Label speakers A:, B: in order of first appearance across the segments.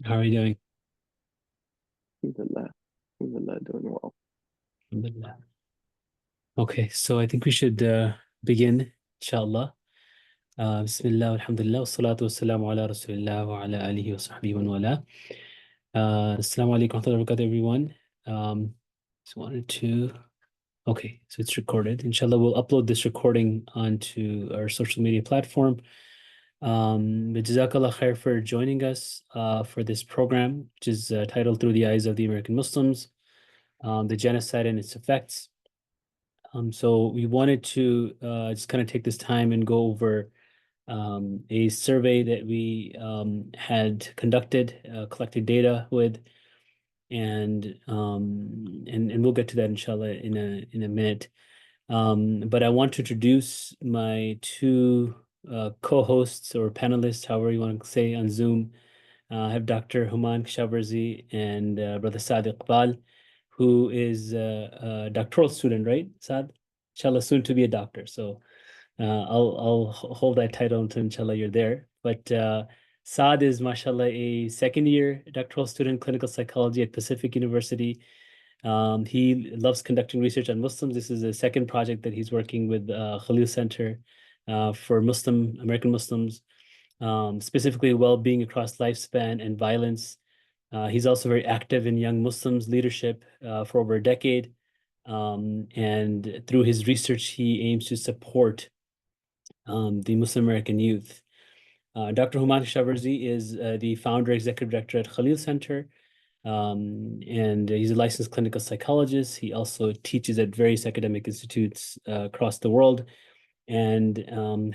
A: How are you doing?
B: Alhamdulillah. Alhamdulillah, doing well.
A: Alhamdulillah. Okay, so I think we should begin, inshallah. Bismillah, alhamdulillah, wa salatu wa salamu ala rasulillah wa ala alihi wa sahbihi wa man wala. Assalamu alaikum wa rahmatullahi wa barakatuh, everyone. Just wanted to, okay, so it's recorded. Inshallah, we'll upload this recording onto our social media platform. But Jazakallah khair for joining us for this program, which is titled Through the Eyes of the American Muslims, the Genocide and Its Effects. So we wanted to just kind of take this time and go over a survey that we had conducted, collected data with, and we'll get to that inshallah in a minute. But I want to introduce my two co-hosts or panelists, however you want to say, on Zoom. I have Dr. Human Kshavarzi and Brother Saad Iqbal, who is a doctoral student, right, Saad? Inshallah, soon to be a doctor. So I'll hold that title until inshallah you're there. But Saad is, mashallah, a second year doctoral student, clinical psychology at Pacific University. He loves conducting research on Muslims. This is a second project that he's working with Khalil Center for Muslim American Muslims, specifically well-being across lifespan and violence. He's also very active in young Muslims leadership for over a decade. And through his research, he aims to support the Muslim American youth. Dr. Human Shavarzi is the founder, executive director at Khalil Center, and he's a licensed clinical psychologist. He also teaches at various academic institutes across the world and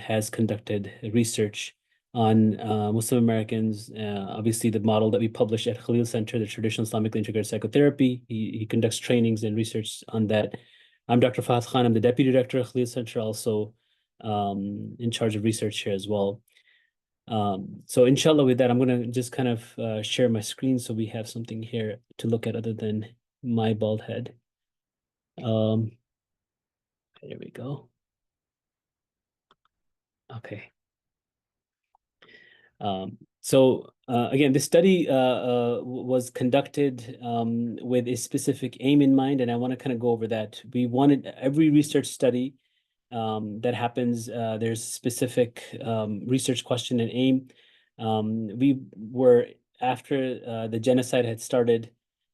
A: has conducted research on Muslim Americans. Obviously, the model that we publish at Khalil Center, the traditional Islamically integrated psychotherapy, he conducts trainings and research on that. I'm Dr. Fahad Khan. I'm the deputy director of Khalil Center, also in charge of research here as well. So inshallah, with that, I'm going to just kind of share my screen so we have something here to look at other than my bald head. Um, there we go. Okay. Again, this study was conducted with a specific aim in mind, and I want to kind of go over that. We wanted every research study that happens, there's specific research question and aim. We were, after the genocide had started,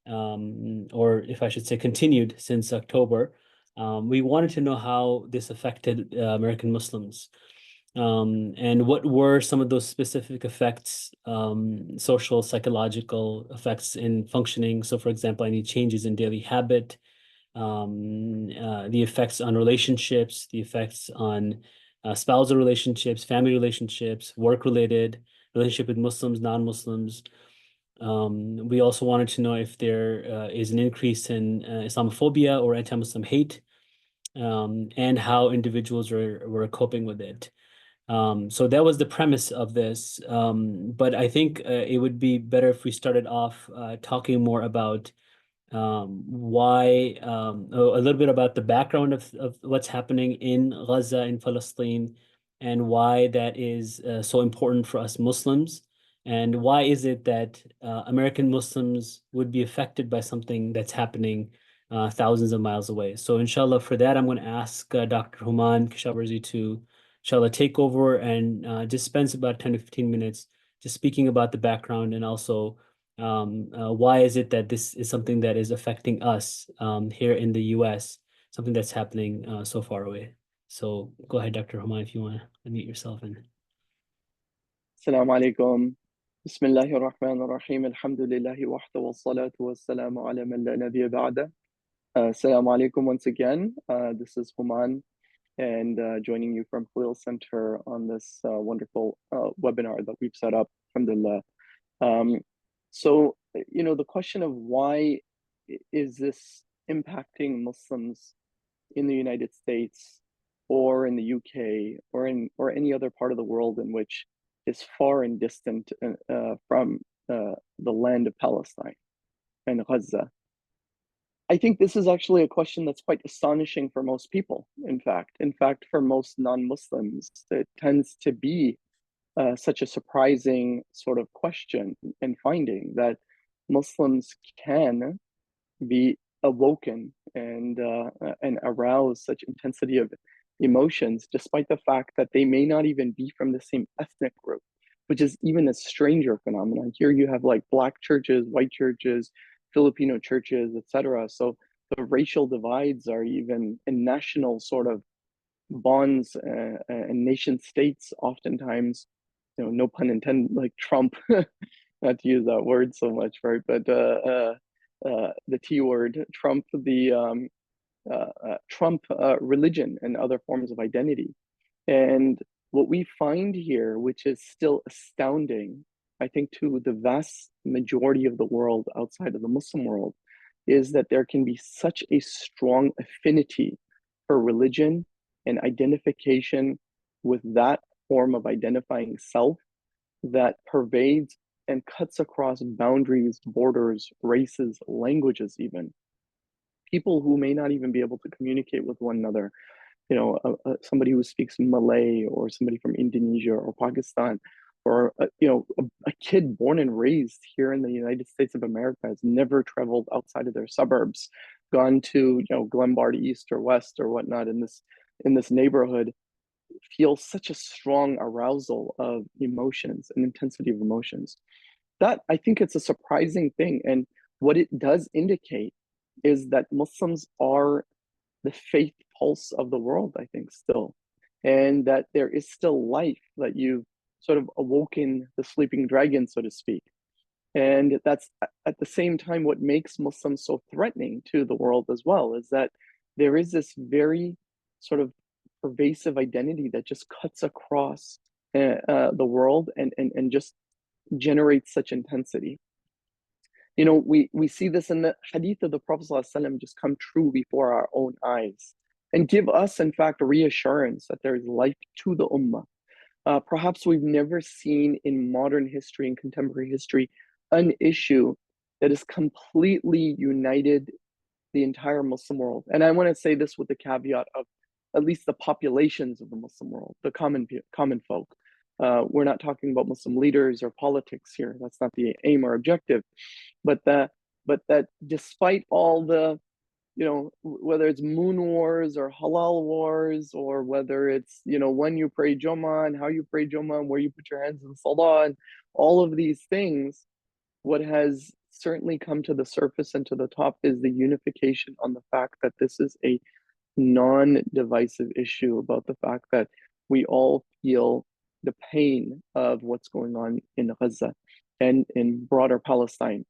A: or if I should say continued since October, we wanted to know how this affected American Muslims. And what were some of those specific effects, social, psychological effects in functioning? So, for example, any changes in daily habit, the effects on relationships, the effects on spousal relationships, family relationships, work-related, relationship with Muslims, non-Muslims. We also wanted to know if there is an increase in Islamophobia or anti-Muslim hate, and how individuals were coping with it. So that was the premise of this. But I think it would be better if we started off talking more about why, a little bit about the background of what's happening in Gaza, in Palestine, and why that is so important for us Muslims. And why is it that American Muslims would be affected by something that's happening thousands of miles away? So, inshallah, for that, I'm going to ask Dr. Human Kishawarzi to, inshallah, take over and just spend about 10 to 15 minutes just speaking about the background and also why is it that this is something that is affecting us here in the US, something that's happening so far away. So go ahead, Dr. Human, if you want to unmute yourself and
B: Assalamu alaikum. Bismillahir Rahmanir Rahim. Alhamdulillahi wahda wa salatu wa salamu ala man la nabiyya ba'da. Assalamu alaikum once again. This is Human and joining you from Khalil Center on this wonderful webinar that we've set up. Alhamdulillah. Um, the question of why is this impacting Muslims in the United States or in the UK or any other part of the world in which is far and distant from the land of Palestine and Gaza. I think this is actually a question that's quite astonishing for most people. In fact, for most non-Muslims, it tends to be such a surprising sort of question and finding that Muslims can be awoken and arouse such intensity of emotions, despite the fact that they may not even be from the same ethnic group, which is even a stranger phenomenon. Here you have like black churches, white churches, Filipino churches, etc. So the racial divides are even in national sort of bonds and nation states oftentimes, no pun intended, like Trump, not to use that word so much, right? But the T word, Trump, Trump religion and other forms of identity. And what we find here, which is still astounding, I think, to the vast majority of the world outside of the Muslim world, is that there can be such a strong affinity for religion and identification with that form of identifying self that pervades and cuts across boundaries, borders, races, languages, even. People who may not even be able to communicate with one another, somebody who speaks Malay or somebody from Indonesia or Pakistan, or a kid born and raised here in the United States of America has never traveled outside of their suburbs, gone to Glenbard East or West or whatnot in this neighborhood, feel such a strong arousal of emotions and intensity of emotions. That, I think, it's a surprising thing, and what it does indicate is that Muslims are the faith pulse of the world, I think, still, and that there is still life, that you've sort of awoken the sleeping dragon, so to speak. And that's at the same time what makes Muslims so threatening to the world as well, is that there is this sort of pervasive identity that just cuts across the world and just generates such intensity. We see this in the hadith of the Prophet ﷺ just come true before our own eyes and give us, in fact, reassurance that there is life to the ummah. Perhaps we've never seen in modern history and contemporary history an issue that has completely united the entire Muslim world. And I want to say this with the caveat of at least the populations of the Muslim world, the common folk. We're not talking about Muslim leaders or politics here. That's not the aim or objective. But that despite all the, whether it's moon wars or halal wars, or whether it's, when you pray Jummah and how you pray Jummah and where you put your hands in Salah and all of these things, what has certainly come to the surface and to the top is the unification on the fact that this is a non-divisive issue, about the fact that we all feel the pain of what's going on in Gaza and in broader Palestine.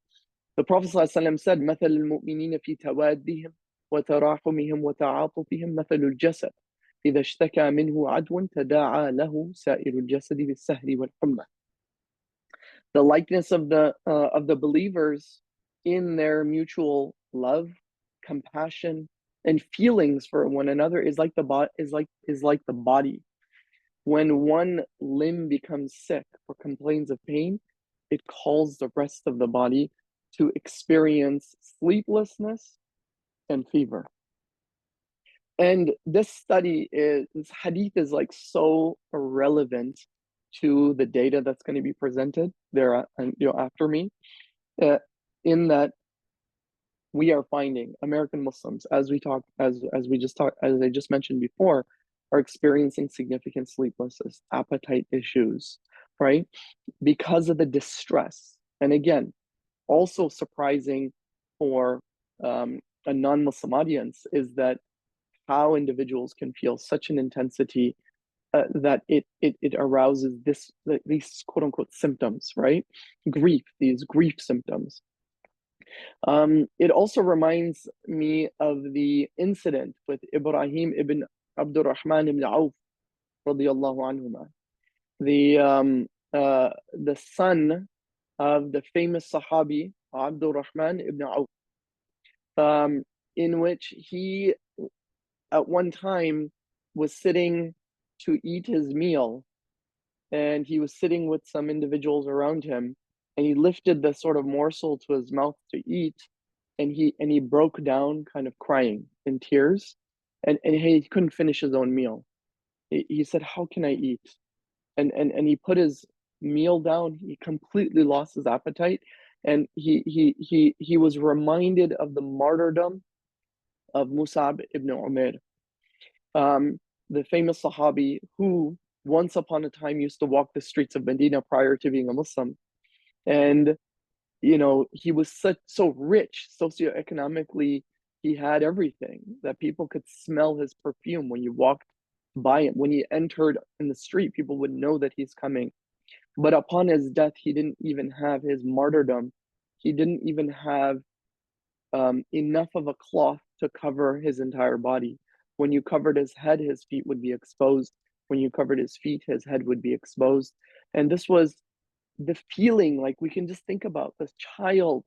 B: The Prophet ﷺ said, مثل المؤمنين في توادهم وتراحمهم وتعاطفهم مثل الجسد إذا اشتكى منه عدو تداعى له سائر الجسد بالسهر والحمى. The likeness of the believers in their mutual love, compassion, and feelings for one another is like the body. When one limb becomes sick or complains of pain, it calls the rest of the body to experience sleeplessness and fever. And this hadith is like so relevant to the data that's going to be presented there, after me, in that we are finding American Muslims, as I just mentioned before, are experiencing significant sleeplessness, appetite issues, right? Because of the distress. And again, also surprising for a non-Muslim audience is that how individuals can feel such an intensity that it arouses these quote unquote symptoms, right? These grief symptoms. It also reminds me of the incident with Ibrahim ibn Abdurrahman ibn Auf, radiallahu anhuma, the son of the famous Sahabi Abdurrahman ibn Auf, in which he at one time was sitting to eat his meal, and he was sitting with some individuals around him, and he lifted the sort of morsel to his mouth to eat, and he broke down, kind of crying in tears, and he couldn't finish his own meal. He said, "How can I eat?" and he put his meal down. He completely lost his appetite, and he was reminded of the martyrdom of Musab ibn Umair, um, the famous Sahabi who once upon a time used to walk the streets of Medina prior to being a Muslim. And he was so rich socioeconomically. He had everything that people could smell his perfume when you walked by him. When he entered in the street, people would know that he's coming. But upon his death, he didn't even have his martyrdom. He didn't even have enough of a cloth to cover his entire body. When you covered his head, his feet would be exposed. When you covered his feet, his head would be exposed. And this was the feeling, like we can just think about this child,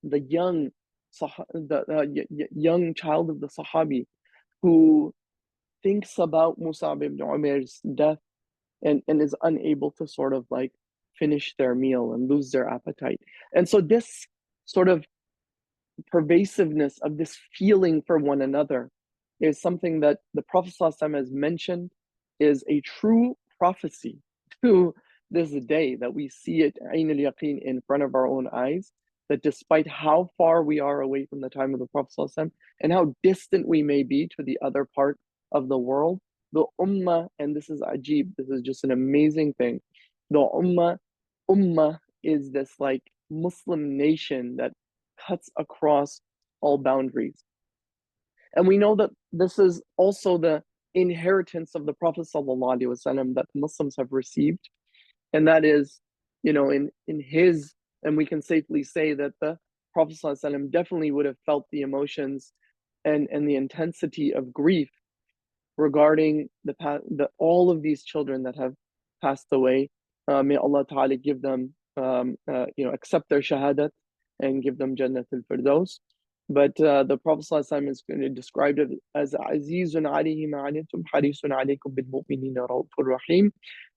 B: the young, young child of the Sahabi who thinks about Musab ibn Umair's death and is unable to sort of like finish their meal and lose their appetite. And so this sort of pervasiveness of this feeling for one another is something that the Prophet ﷺ has mentioned is a true prophecy to this day, that we see it Ayn al-Yaqeen in front of our own eyes, that despite how far we are away from the time of the Prophet ﷺ and how distant we may be to the other part of the world, the Ummah, and this is ajib, this is just an amazing thing, the Ummah is this like Muslim nation that cuts across all boundaries. And we know that this is also the inheritance of the Prophet ﷺ that Muslims have received. And that is, in his, and we can safely say that the Prophet ﷺ definitely would have felt the emotions and the intensity of grief regarding all of these children that have passed away. May Allah Ta'ala give them, accept their shahadat and give them Jannat al-Firdaus. But the Prophet ﷺ is going to describe it as Azizun alayhi ma'anitum harisun alaykum bil mu'minina raufur rahim,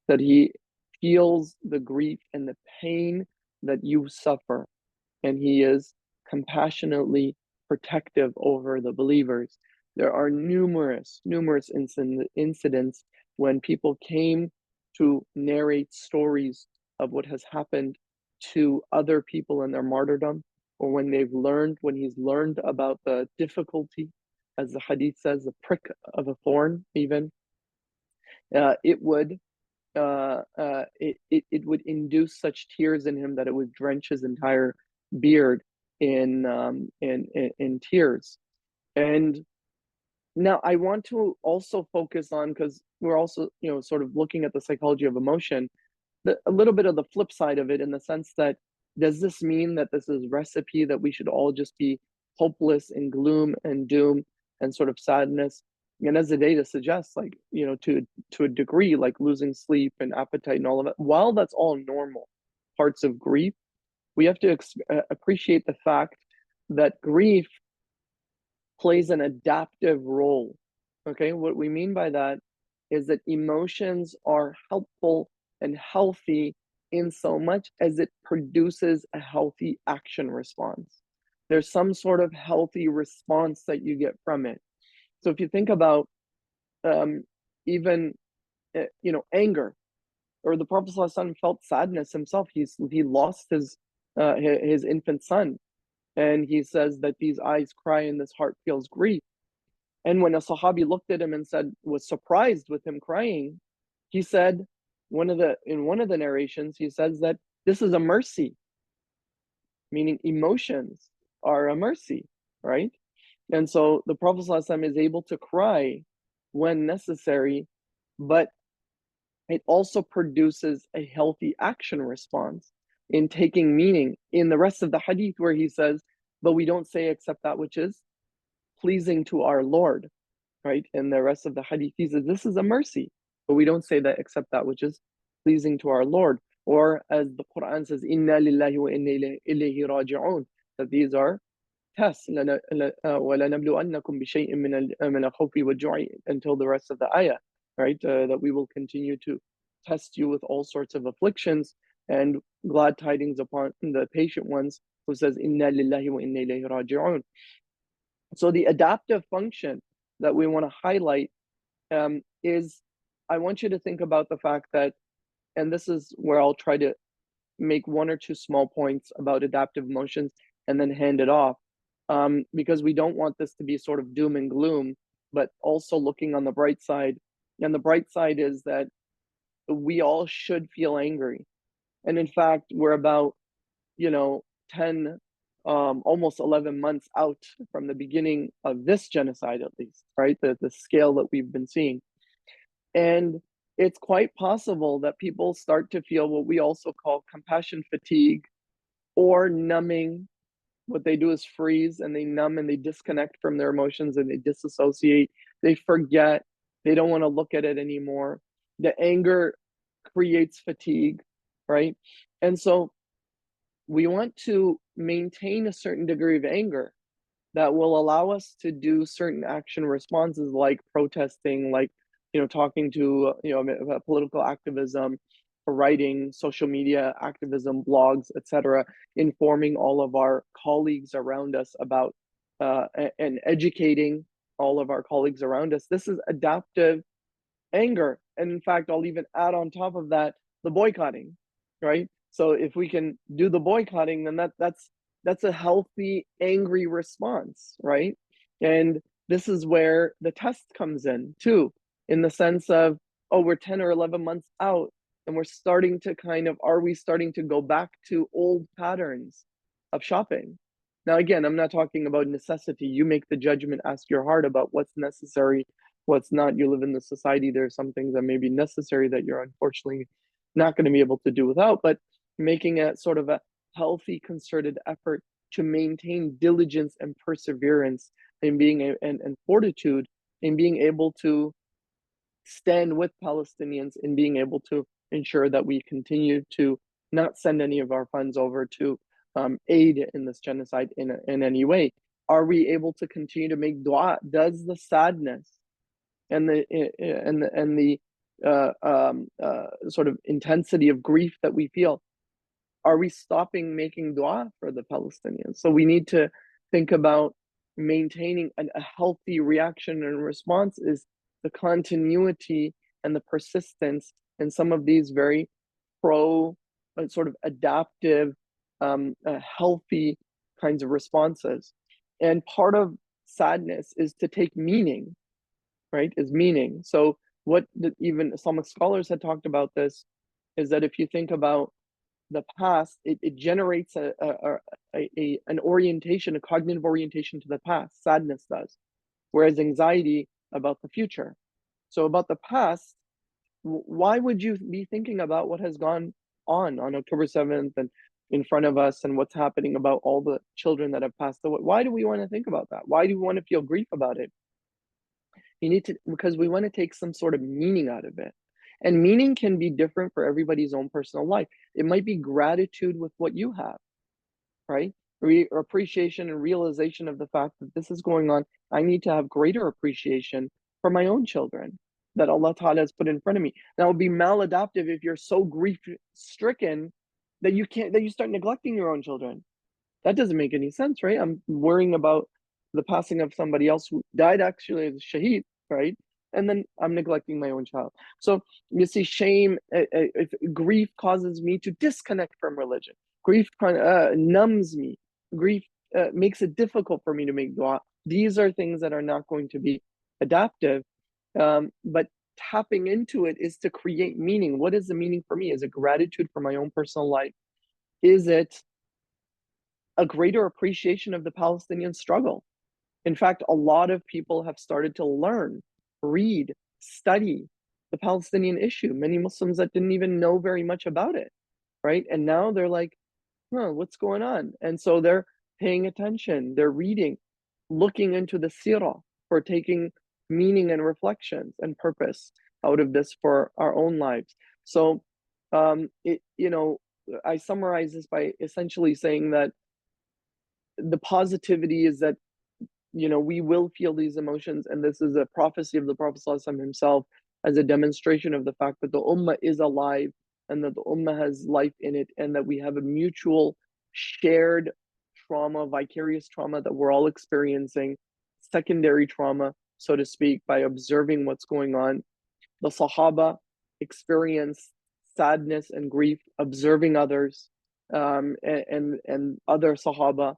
B: that he feels the grief and the pain that you suffer, and he is compassionately protective over the believers. There are numerous incidents when people came to narrate stories of what has happened to other people in their martyrdom, or when he's learned about the difficulty, as the hadith says, the prick of a thorn, even, it would it would induce such tears in him that it would drench his entire beard in tears. And now I want to also focus on, because we're also sort of looking at the psychology of emotion, a little bit of the flip side of it, in the sense that, does this mean that this is recipe that we should all just be hopeless in gloom and doom and sort of sadness? And as the data suggests, like, to a degree, like losing sleep and appetite and all of it, while that's all normal parts of grief, we have to appreciate the fact that grief plays an adaptive role. Okay, what we mean by that is that emotions are helpful and healthy in so much as it produces a healthy action response. There's some sort of healthy response that you get from it. So if you think about even anger, or the Prophet ﷺ felt sadness himself. He lost his infant son, and he says that these eyes cry and this heart feels grief. And when a Sahabi looked at him and was surprised with him crying, he said, in one of the narrations, he says that this is a mercy, meaning emotions are a mercy, right? And so the Prophet ﷺ is able to cry when necessary, but it also produces a healthy action response in taking meaning in the rest of the hadith, where he says, but we don't say except that which is pleasing to our Lord, right? In the rest of the hadith, he says, this is a mercy, but we don't say that except that which is pleasing to our Lord. Or as the Quran says, inna lillahi wa inna ilayhi raji'un, that these are tests, وَلَنَبْلُوَنَّكُمْ بِشَيْءٍ مِنَ الْخَوْفِ وَالْجُوعِ, until the rest of the ayah, right? That we will continue to test you with all sorts of afflictions, and glad tidings upon the patient ones, who says, inna lillahi wa inna ilayhi raji'un. So the adaptive function that we want to highlight is I want you to think about the fact that, and this is where I'll try to make one or two small points about adaptive emotions and then hand it off, because we don't want this to be sort of doom and gloom, but also looking on the bright side. And the bright side is that we all should feel angry. And in fact, we're about, 10, almost 11 months out from the beginning of this genocide, at least, right? The scale that we've been seeing. And it's quite possible that people start to feel what we also call compassion fatigue or numbing. What they do is freeze and they numb and they disconnect from their emotions and they disassociate. They forget. They don't want to look at it anymore. The anger creates fatigue, right? And so we want to maintain a certain degree of anger that will allow us to do certain action responses like protesting, like, talking to, about political activism, writing, social media activism, blogs, etc., informing all of our colleagues around us about, and educating all of our colleagues around us. This is adaptive anger. And in fact, I'll even add on top of that the boycotting, right? So if we can do the boycotting, then that's a healthy, angry response, right? And this is where the test comes in too, in the sense of, oh, we're 10 or 11 months out and we're starting to are we starting to go back to old patterns of shopping? Now, again, I'm not talking about necessity. You make the judgment, ask your heart about what's necessary, what's not. You live in the society. There are some things that may be necessary that you're unfortunately not going to be able to do without, but making a sort of a healthy, concerted effort to maintain diligence and perseverance and and fortitude in being able to stand with Palestinians, in being able to ensure that we continue to not send any of our funds over to aid in this genocide in any way. Are we able to continue to make dua? Does the sadness and the sort of intensity of grief that we feel, are we stopping making dua for the Palestinians? So we need to think about maintaining a healthy reaction and response is the continuity and the persistence in some of these very pro sort of adaptive, healthy kinds of responses. And part of sadness is to take meaning, right? Is meaning. So even Islamic scholars had talked about this, is that if you think about the past, it generates an orientation, a cognitive orientation to the past. Sadness does, whereas anxiety about the future. So about the past, why would you be thinking about what has gone on October 7th and in front of us and what's happening about all the children that have passed away? Why do we want to think about that? Why do we want to feel grief about it? You need to, because we want to take some sort of meaning out of it. And meaning can be different for everybody's own personal life. It might be gratitude with what you have, right? Appreciation and realization of the fact that this is going on. I need to have greater appreciation for my own children that Allah Ta'ala has put in front of me. Now, it would be maladaptive if you're so grief stricken that you start neglecting your own children. That doesn't make any sense, right? I'm worrying about the passing of somebody else who died actually as a shaheed, right? And then I'm neglecting my own child. So you see, shame, grief causes me to disconnect from religion. Grief numbs me. Grief makes it difficult for me to make dua. These are things that are not going to be adaptive. But tapping into it is to create meaning. What is the meaning for me? Is it gratitude for my own personal life? Is it a greater appreciation of the Palestinian struggle? In fact, a lot of people have started to learn, read, study the Palestinian issue. Many Muslims that didn't even know very much about it, right? And now they're like, huh, what's going on? And so they're paying attention, they're reading, looking into the seerah for taking meaning and reflections and purpose out of this for our own lives. So, I summarize this by essentially saying that the positivity is that we will feel these emotions, and this is a prophecy of the Prophet ﷺ himself as a demonstration of the fact that the ummah is alive and that the ummah has life in it, and that we have a mutual shared trauma, vicarious trauma that we're all experiencing, secondary trauma, so to speak, by observing what's going on. the Sahaba experienced sadness and grief observing others, and other Sahaba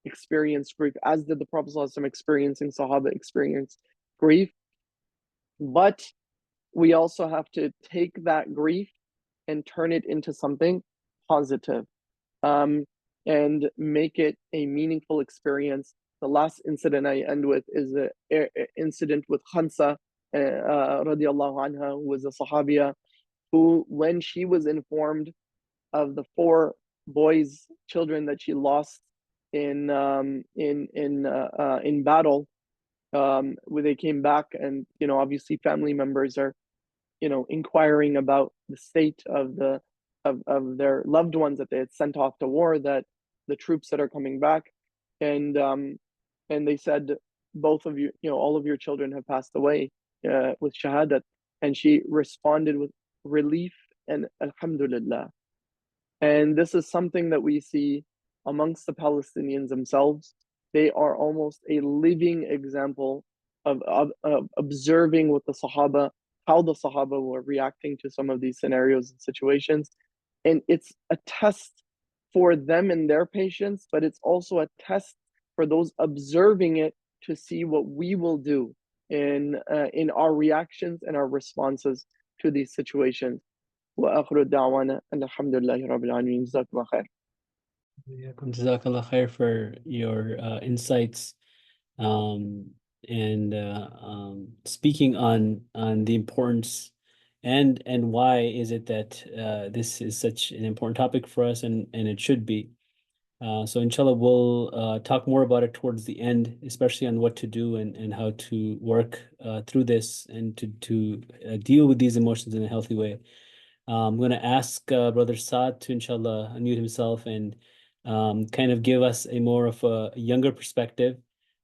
B: experienced grief, as did the Prophet ﷺ experiencing Sahaba experience grief. But we also have to take that grief and turn it into something positive, um, and make it a meaningful experience. The last incident I end with is an incident with Khansa, radiallahu anha, who was a Sahabiya, who, when she was informed of the four boys, children that she lost in battle, when they came back, and obviously family members are inquiring about the state of their loved ones that they had sent off to war, that the troops that are coming back, and they said, both of you, all of your children have passed away with shahadat. And she responded with relief and alhamdulillah. And this is something that we see amongst the Palestinians themselves. They are almost a living example of observing with the Sahaba, how the Sahaba were reacting to some of these scenarios and situations. And it's a test for them and their patience, but it's also a test for those observing it to see what we will do in our reactions and our responses to these situations. وآخر دعوانا أن الحمد لله رب العالمين. جزاكم الله خير.
A: Jazakallah khair for your insights, um, and speaking on the importance and why is it that this is such an important topic for us, and it should be. So inshallah, we'll talk more about it towards the end, especially on what to do and how to work through this and to deal with these emotions in a healthy way. I'm going to ask Brother Saad to inshallah unmute himself and kind of give us a more of a younger perspective.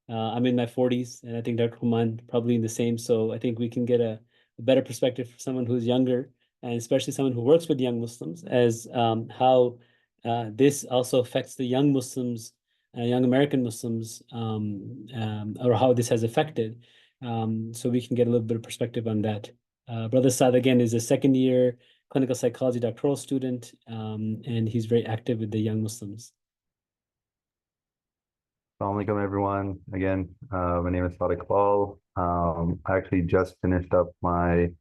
A: I'm in my 40s, and I think Dr. Human probably in the same. So I think we can get a better perspective for someone who's younger, and especially someone who works with young Muslims, as how this also affects the young Muslims, young American Muslims, or how this has affected. So we can get a little bit of perspective on that. Brother Saad, again, is a second year clinical psychology doctoral student, and he's very active with the young Muslims.
C: Assalamu alaikum, everyone. Again, my name is Khalil. I actually just finished up my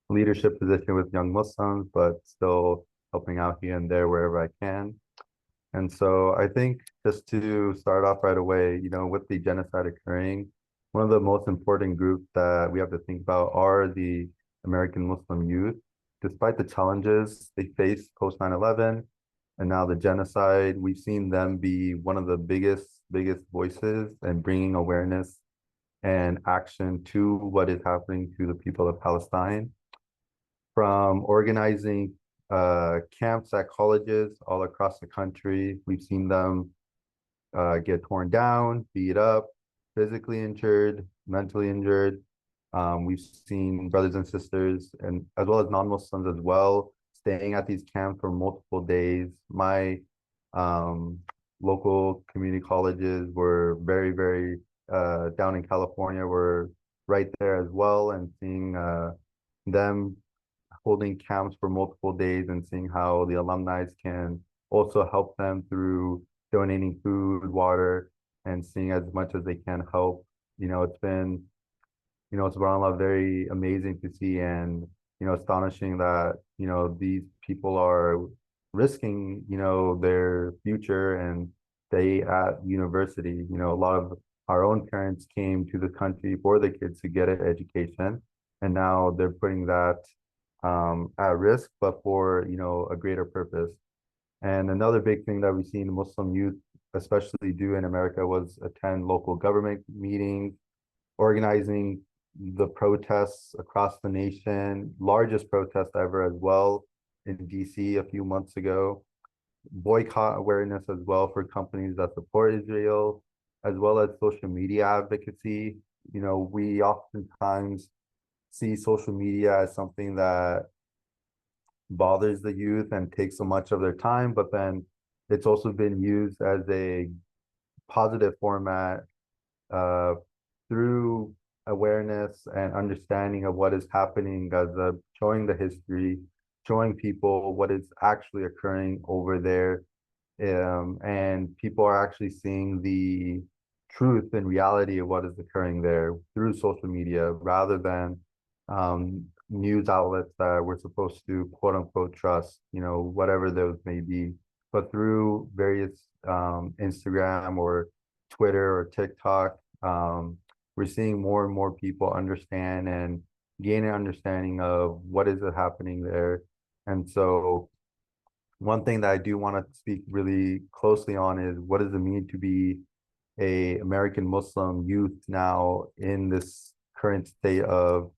C: leadership position with young Muslims, but still helping out here and there wherever I can. And so I think just to start off right away, with the genocide occurring, one of the most important groups that we have to think about are the American Muslim youth. Despite the challenges they face post 9/11 and now the genocide, we've seen them be one of the biggest voices and bringing awareness and action to what is happening to the people of Palestine. From organizing camps at colleges all across the country, we've seen them get torn down, beat up, physically injured, mentally injured. We've seen brothers and sisters, and as well as non-Muslims as well, staying at these camps for multiple days. My local community colleges were very down in California, were right there as well, and seeing them holding camps for multiple days and seeing how the alumni can also help them through donating food, water, and seeing as much as they can help. It's been, subhanAllah, very amazing to see, and, astonishing that, these people are risking, their future and stay at university. A lot of our own parents came to the country for the kids to get an education, and now they're putting that at risk, but for, a greater purpose. And another big thing that we've seen Muslim youth especially do in America was attend local government meetings, organizing the protests across the nation, largest protest ever as well in DC a few months ago, boycott awareness as well for companies that support Israel, as well as social media advocacy. We oftentimes see social media as something that bothers the youth and takes so much of their time, but then it's also been used as a positive format through awareness and understanding of what is happening in Gaza, showing the history, showing people what is actually occurring over there. And people are actually seeing the truth and reality of what is occurring there through social media rather than news outlets that we're supposed to quote unquote trust, whatever those may be. But through various Instagram or Twitter or TikTok, we're seeing more and more people understand and gain an understanding of what is happening there. And so one thing that I do want to speak really closely on is what does it mean to be a American Muslim youth now in this current state of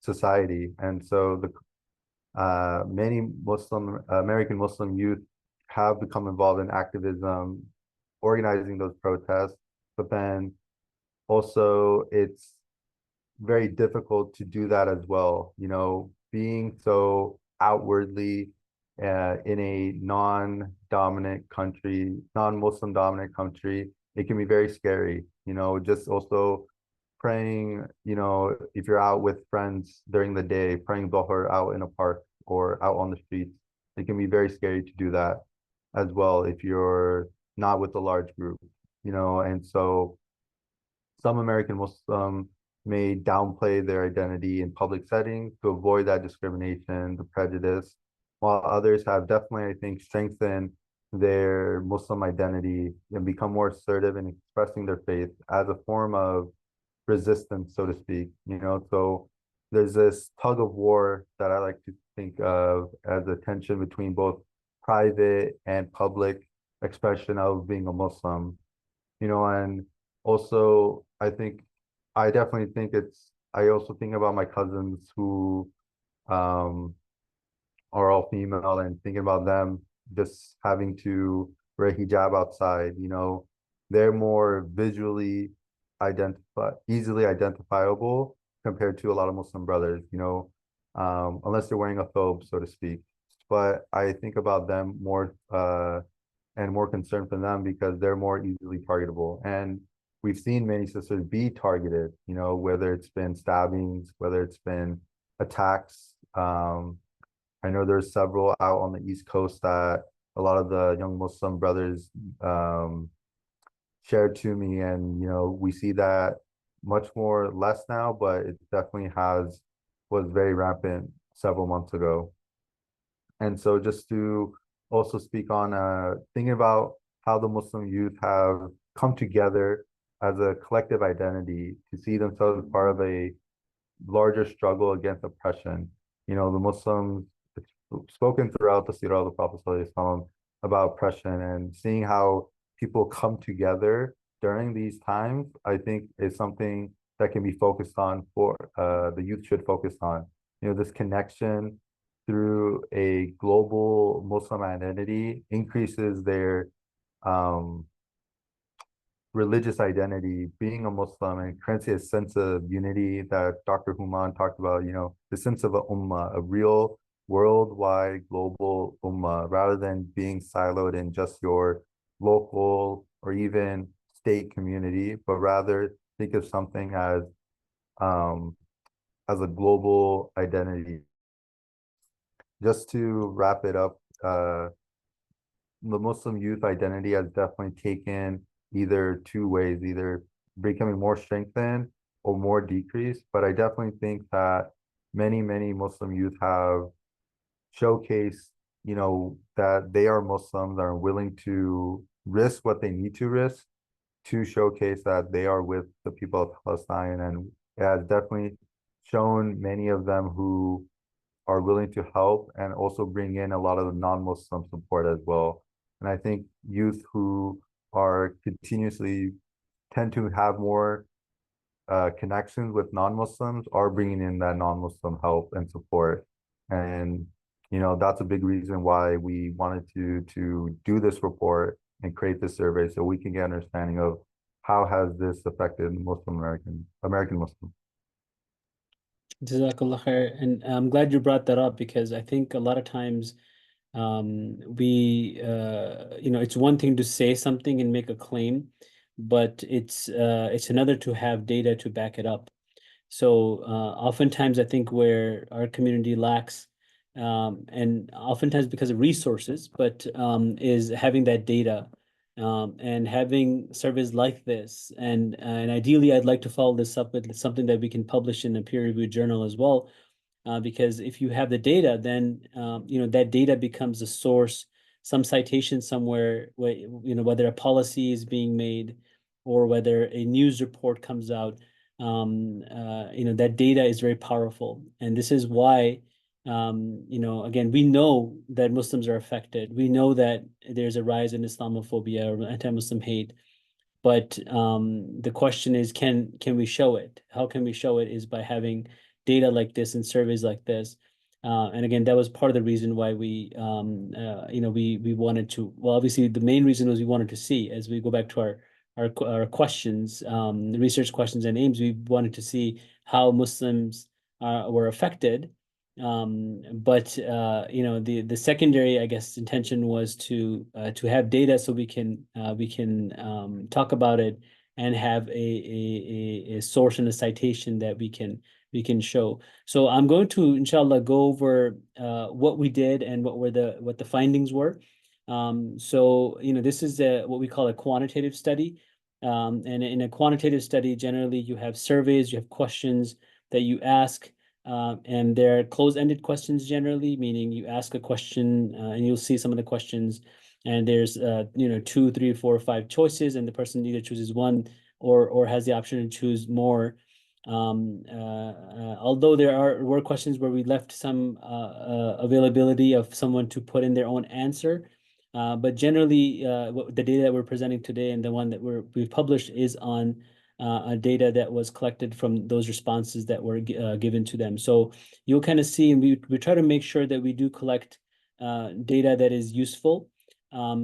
C: society. And so the many American Muslim youth have become involved in activism, organizing those protests, but then also it's very difficult to do that as well. Being so outwardly in a non-dominant country, non-Muslim dominant country, it can be very scary. Just also praying, if you're out with friends during the day, praying Dhuhr out in a park or out on the streets, it can be very scary to do that as well if you're not with a large group, and so some American Muslims may downplay their identity in public settings to avoid that discrimination, the prejudice, while others have definitely, I think, strengthened their Muslim identity and become more assertive in expressing their faith as a form of resistance, so to speak. So there's this tug of war that I like to think of as a tension between both private and public expression of being a Muslim, and also I definitely think I also think about my cousins who um are all female and thinking about them just having to wear hijab outside, they're more visually easily identifiable compared to a lot of Muslim brothers, unless they're wearing a thobe, so to speak. But I think about them more and more concerned for them because they're more easily targetable. And we've seen many sisters be targeted, whether it's been stabbings, whether it's been attacks. I know there's several out on the East Coast that a lot of the young Muslim brothers shared to me, and we see that much more less now, but it definitely was very rampant several months ago. And so just to also speak on thinking about how the Muslim youth have come together as a collective identity to see themselves as part of a larger struggle against oppression. The Muslims spoken throughout the Sirah of the Prophet ﷺ about oppression, and seeing how people come together during these times, I think is something that can be focused on for the youth should focus on. This connection through a global Muslim identity increases their religious identity, being a Muslim, and creates a sense of unity that Dr. Human talked about, the sense of a ummah, a real worldwide global ummah, rather than being siloed in just your local or even state community, but rather think of something as a global identity. Just to wrap it up, the Muslim youth identity has definitely taken either two ways, either becoming more strengthened or more decreased. But I definitely think that many, many Muslim youth have showcased, that they are Muslims, are willing to risk what they need to risk to showcase that they are with the people of Palestine. And it has definitely shown many of them who are willing to help and also bring in a lot of the non-Muslim support as well. And I think youth who are continuously tend to have more connections with non-Muslims are bringing in that non-Muslim help and support. And, that's a big reason why we wanted to do this report and create this survey so we can get understanding of how has this affected American Muslims.
A: Jazakallah khair. And I'm glad you brought that up because I think a lot of times it's one thing to say something and make a claim, but it's another to have data to back it up. So oftentimes I think where our community lacks, and oftentimes because of resources, but is having that data, and having surveys like this. And ideally, I'd like to follow this up with something that we can publish in a peer-reviewed journal as well, because if you have the data, then that data becomes a source, some citation somewhere, whether a policy is being made or whether a news report comes out. That data is very powerful, and this is why, again, we know that Muslims are affected. We know that there's a rise in Islamophobia or anti-Muslim hate. But the question is, can we show it? How can we show it is by having data like this and surveys like this. And again, that was part of the reason why we wanted to. Well, obviously, the main reason was we wanted to see, as we go back to our questions, the research questions and aims, we wanted to see how Muslims were affected. But the secondary, I guess, intention was to have data so we can talk about it and have a source and a citation that we can show. So I'm going to, inshallah, go over what we did and what the findings were. So this is what we call a quantitative study. And in a quantitative study, generally you have surveys, you have questions that you ask. And they're closed-ended questions generally, meaning you ask a question, and you'll see some of the questions, and there's 2, 3, 4, 5 choices, and the person either chooses one or has the option to choose more. Although there were questions where we left some availability of someone to put in their own answer, but generally the data that we're presenting today and the one that we've published is on data that was collected from those responses that were given to them. So you'll kind of see, and we try to make sure that we do collect data that is useful.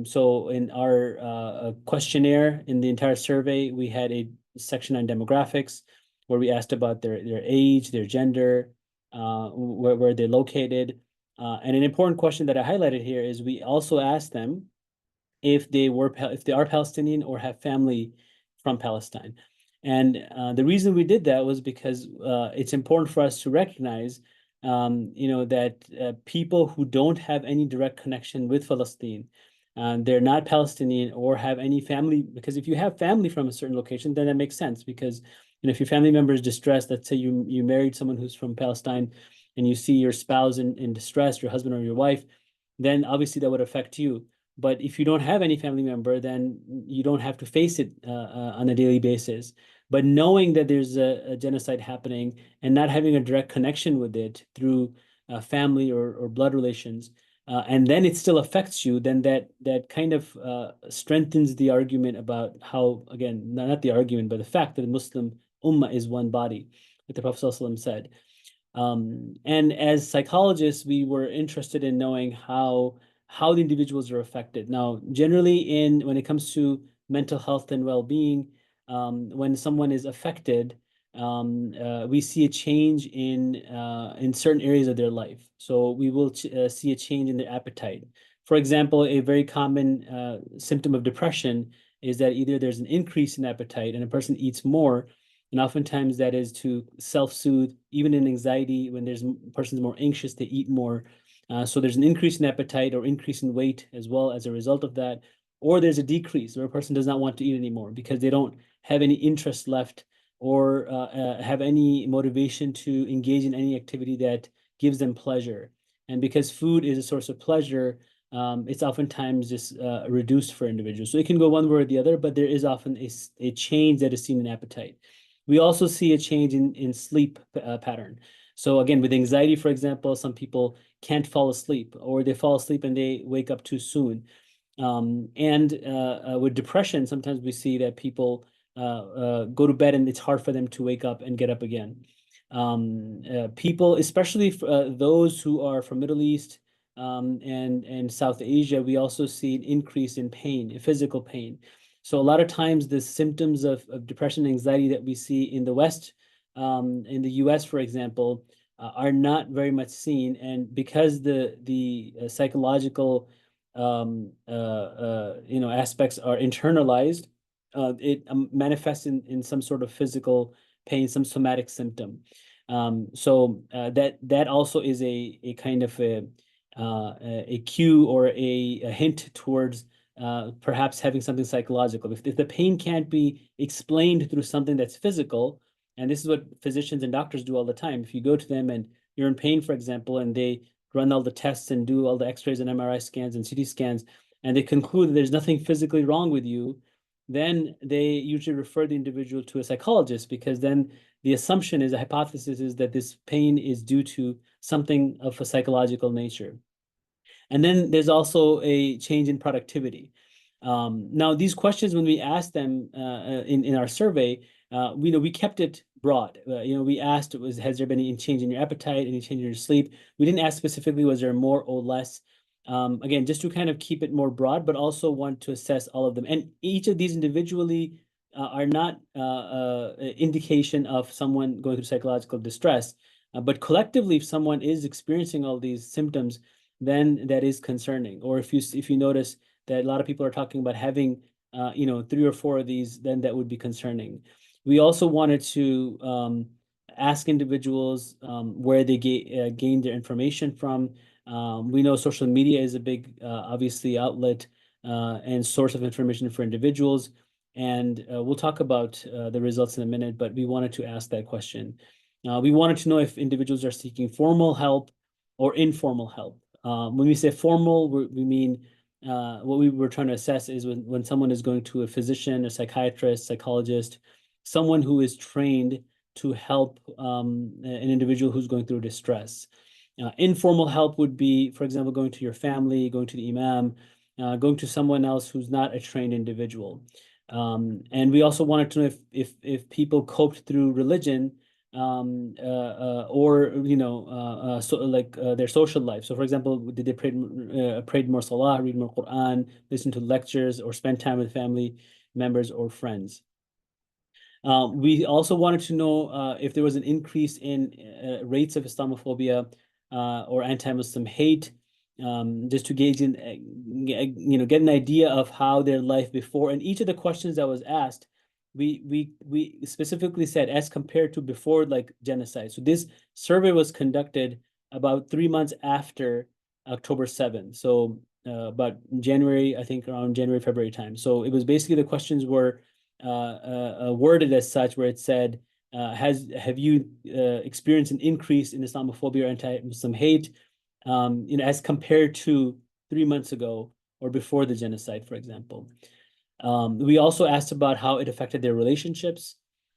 A: So in our questionnaire, in the entire survey, we had a section on demographics where we asked about their age, their gender, where they're located. And an important question that I highlighted here is we also asked them if they are Palestinian or have family from Palestine. And the reason we did that was because it's important for us to recognize, that people who don't have any direct connection with Palestine, they're not Palestinian or have any family, because if you have family from a certain location, then that makes sense, because if your family member is distressed, let's say you married someone who's from Palestine and you see your spouse in distress, your husband or your wife, then obviously that would affect you. But if you don't have any family member, then you don't have to face it on a daily basis. But knowing that there's a genocide happening and not having a direct connection with it through family or blood relations, and then it still affects you, then that kind of strengthens the argument about how, again, not the argument, but the fact that the Muslim Ummah is one body, like the Prophet ﷺ said. And as psychologists, we were interested in knowing how the individuals are affected. Now, generally, when it comes to mental health and well-being, when someone is affected, we see a change in certain areas of their life. So we will see a change in their appetite. For example, a very common symptom of depression is that either there's an increase in appetite and a person eats more, and oftentimes that is to self-soothe. Even in anxiety, when a person's more anxious, they eat more. So there's an increase in appetite or increase in weight as well as a result of that. Or there's a decrease where a person does not want to eat anymore because they don't have any interest left or have any motivation to engage in any activity that gives them pleasure. And because food is a source of pleasure, it's oftentimes just reduced for individuals. So it can go one way or the other, but there is often a change that is seen in appetite. We also see a change in sleep pattern. So again, with anxiety, for example, some people can't fall asleep, or they fall asleep and they wake up too soon. And with depression, sometimes we see that people go to bed and it's hard for them to wake up and get up again. People, especially those who are from Middle East and South Asia, we also see an increase in pain, physical pain. So a lot of times the symptoms of depression and anxiety that we see in the West, in the US, for example, are not very much seen. And because the psychological aspects are internalized, it manifests in some sort of physical pain, some somatic symptom. So that also is a kind of a cue or a hint towards perhaps having something psychological. If the pain can't be explained through something that's physical, and this is what physicians and doctors do all the time. If you go to them and you're in pain, for example, and they run all the tests and do all the X-rays and MRI scans and CT scans, and they conclude that there's nothing physically wrong with you, then they usually refer the individual to a psychologist, because then the assumption is, the hypothesis is that this pain is due to something of a psychological nature. And then there's also a change in productivity. Now, these questions, when we asked them in our survey, we kept it broad. We asked, has there been any change in your appetite, any change in your sleep? We didn't ask specifically, was there more or less? Again, just to kind of keep it more broad, but also want to assess all of them. And each of these individually are not indication of someone going through psychological distress. But collectively, if someone is experiencing all these symptoms, then that is concerning. Or if you notice that a lot of people are talking about having 3 or 4 of these, then that would be concerning. We also wanted to ask individuals where they gain their information from. We know social media is a big, obviously, outlet and source of information for individuals. And we'll talk about the results in a minute, but we wanted to ask that question. We wanted to know if individuals are seeking formal help or informal help. When we say formal, we mean what we were trying to assess is when someone is going to a physician, a psychiatrist, psychologist, someone who is trained to help an individual who's going through distress. Informal help would be, for example, going to your family, going to the imam, going to someone else who's not a trained individual. And we also wanted to know if people coped through religion or their social life. So, for example, did they pray more salah, read more Quran, listen to lectures, or spend time with family members or friends? We also wanted to know if there was an increase in rates of Islamophobia or anti-Muslim hate, just to gauge in, get an idea of how their life before. And each of the questions that was asked, we specifically said as compared to before, like genocide. So this survey was conducted about 3 months after October 7th. So about January, I think around January, February time. So it was basically, the questions were worded as such, where it said, have you experienced an increase in Islamophobia or anti-Muslim hate, as compared to 3 months ago or before the genocide, for example. We also asked about how it affected their relationships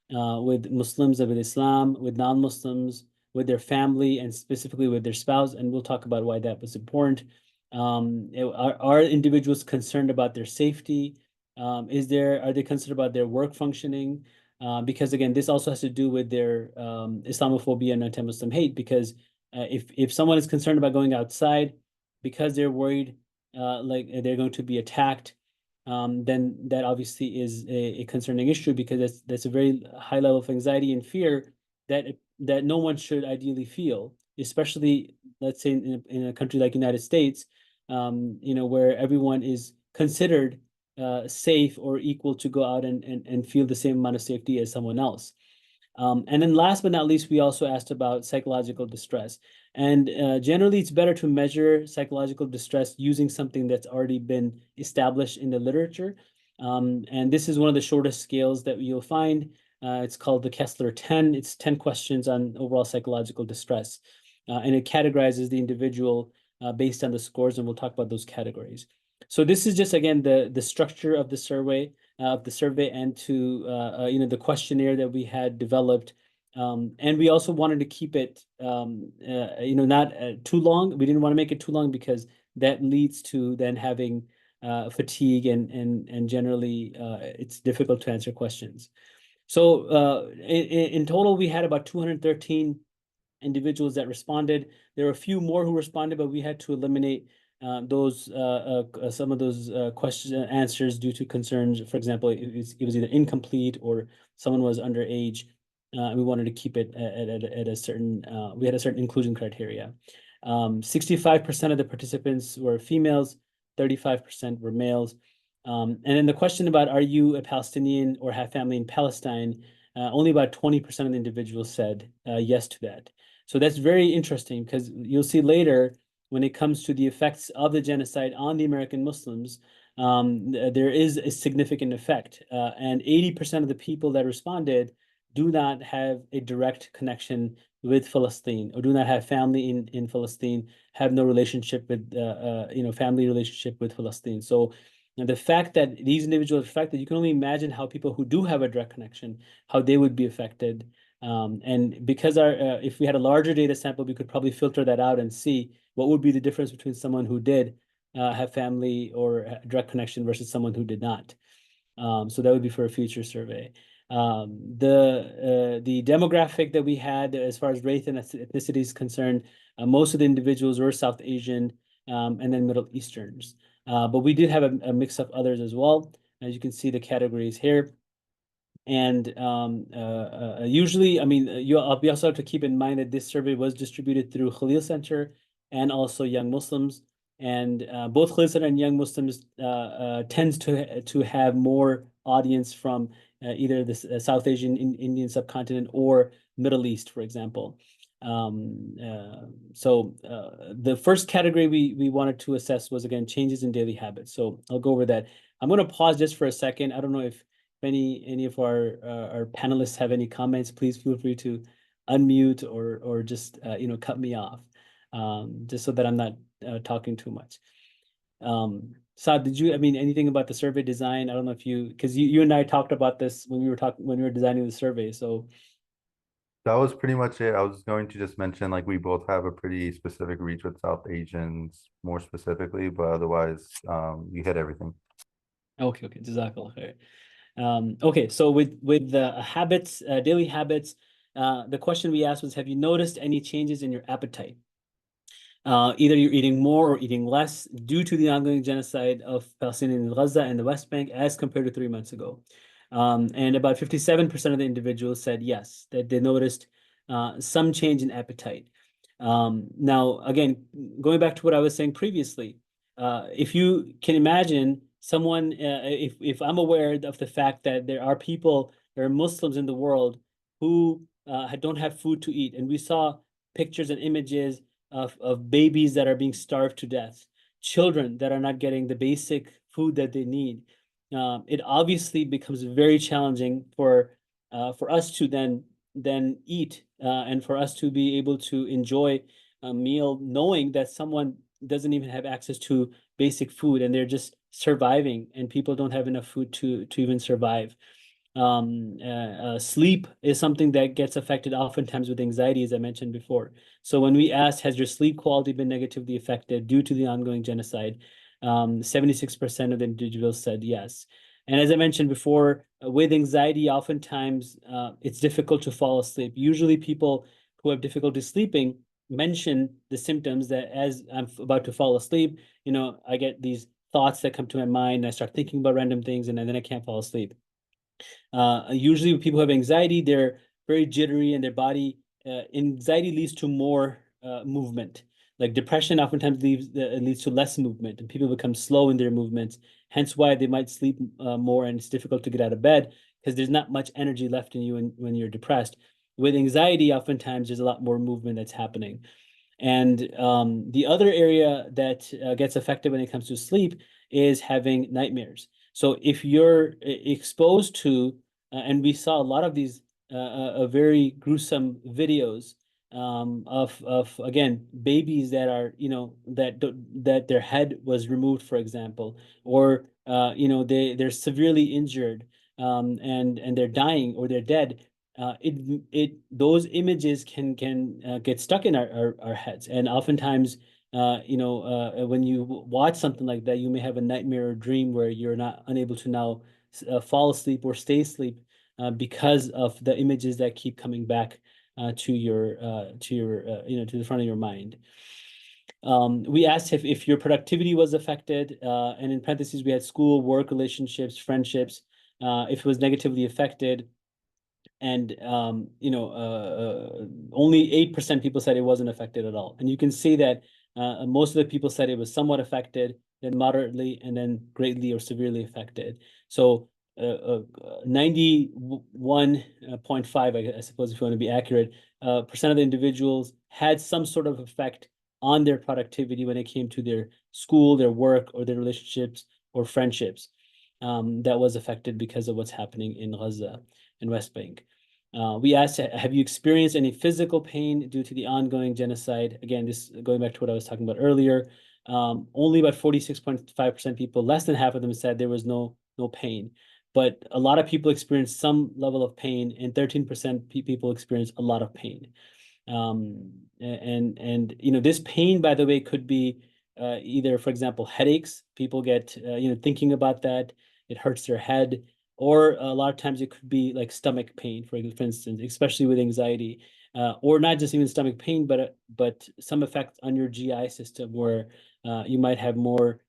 A: with Muslims and with Islam, with non-Muslims, with their family, and specifically with their spouse. And we'll talk about why that was important. Are individuals concerned about their safety? Are they concerned about their work functioning? Because again, this also has to do with their Islamophobia and anti-Muslim hate, because if someone is concerned about going outside because they're worried like they're going to be attacked, then that obviously is a concerning issue, because that's a very high level of anxiety and fear that no one should ideally feel, especially, let's say, in a country like United States, where everyone is considered safe or equal to go out and feel the same amount of safety as someone else. And then last but not least, we also asked about psychological distress. And generally, it's better to measure psychological distress using something that's already been established in the literature. And this is one of the shortest scales that you'll find. It's called the Kessler 10. It's 10 questions on overall psychological distress. And it categorizes the individual based on the scores, and we'll talk about those categories. So this is just, again, the structure of the survey, and to the questionnaire that we had developed, and we also wanted to keep it not too long. We didn't want to make it too long, because that leads to then having fatigue, and generally it's difficult to answer questions. So in total, we had about 213 individuals that responded. There were a few more who responded, but we had to eliminate some of those question answers due to concerns. For example, it was either incomplete or someone was underage. We wanted to keep it at a certain, we had a certain inclusion criteria. 65% of the participants were females, 35% were males. And then the question about, are you a Palestinian or have family in Palestine? only about 20% of the individuals said yes to that. So that's very interesting because you'll see later when it comes to the effects of the genocide on the American Muslims, there is a significant effect. And 80% of the people that responded do not have a direct connection with Palestine or do not have family in Palestine, have no relationship with, family relationship with Palestine. So the fact that these individuals are affected, you can only imagine how people who do have a direct connection, how they would be affected. And because if we had a larger data sample, we could probably filter that out and see what would be the difference between someone who did have family or a direct connection versus someone who did not. So that would be for a future survey. The demographic that we had as far as race and ethnicity is concerned, most of the individuals were South Asian and then Middle Easterns. But we did have a mix of others as well. As you can see the categories here. And usually, I mean, we also have to keep in mind that this survey was distributed through Khalil Center and also Young Muslims. And both Khalil Center and Young Muslims tends to have more audience from either the South Asian Indian subcontinent or Middle East, for example. So the first category we wanted to assess was, again, changes in daily habits. So I'll go over that. I'm going to pause just for a second. I don't know if any of our panelists have any comments, please feel free to unmute or just cut me off, just so that I'm not talking too much. Saad, did you, I mean, anything about the survey design? I don't know if because you and I talked about this when we were designing the survey. So
C: that was pretty much it. I was going to just mention like we both have a pretty specific reach with South Asians more specifically, but otherwise, you hit everything.
A: Okay, Jazakallah khair. Okay, so with the habits, daily habits, the question we asked was, have you noticed any changes in your appetite? Either you're eating more or eating less due to the ongoing genocide of Palestinians in Gaza and the West Bank as compared to 3 months ago. And about 57% of the individuals said yes, that they noticed some change in appetite. Now, again, going back to what I was saying previously, if you can imagine someone, if I'm aware of the fact that there are Muslims in the world who don't have food to eat, and we saw pictures and images of babies that are being starved to death, children that are not getting the basic food that they need. It obviously becomes very challenging for us to then eat and for us to be able to enjoy a meal, knowing that someone doesn't even have access to basic food and they're just surviving, and people don't have enough food to even survive. Sleep is something that gets affected oftentimes with anxiety, as I mentioned before. So when we asked, has your sleep quality been negatively affected due to the ongoing genocide? 76% of the individuals said yes. And as I mentioned before, with anxiety, oftentimes it's difficult to fall asleep. Usually people who have difficulty sleeping mention the symptoms that as I'm about to fall asleep, I get these thoughts that come to my mind, and I start thinking about random things, and then I can't fall asleep. Usually when people have anxiety, they're very jittery and their body, anxiety leads to more movement. Like depression oftentimes leads to less movement, and people become slow in their movements, hence why they might sleep more, and it's difficult to get out of bed because there's not much energy left in you when you're depressed. With anxiety, oftentimes there's a lot more movement that's happening. And the other area that gets affected when it comes to sleep is having nightmares. So if you're exposed to, and we saw a lot of these very gruesome videos of again babies that are that their head was removed, for example, or they're severely injured and they're dying or they're dead. Those images can get stuck in our heads, and oftentimes when you watch something like that, you may have a nightmare or dream where you're not unable to now fall asleep or stay asleep because of the images that keep coming back to the front of your mind. We asked if your productivity was affected, and in parentheses we had school, work, relationships, friendships, if it was negatively affected. And only 8% people said it wasn't affected at all. And you can see that most of the people said it was somewhat affected, then moderately, and then greatly or severely affected. So 91.5, I suppose, if you want to be accurate, percent of the individuals had some sort of effect on their productivity when it came to their school, their work, or their relationships or friendships, that was affected because of what's happening in Gaza and West Bank. We asked, have you experienced any physical pain due to the ongoing genocide? Again, this going back to what I was talking about earlier. Only about 46.5% people, less than half of them, said there was no pain. But a lot of people experienced some level of pain, and 13% people experienced a lot of pain. And this pain, by the way, could be either, for example, headaches. People get thinking about that, it hurts their head, or a lot of times it could be like stomach pain, for instance, especially with anxiety, or not just even stomach pain, but some effects on your GI system where you might have more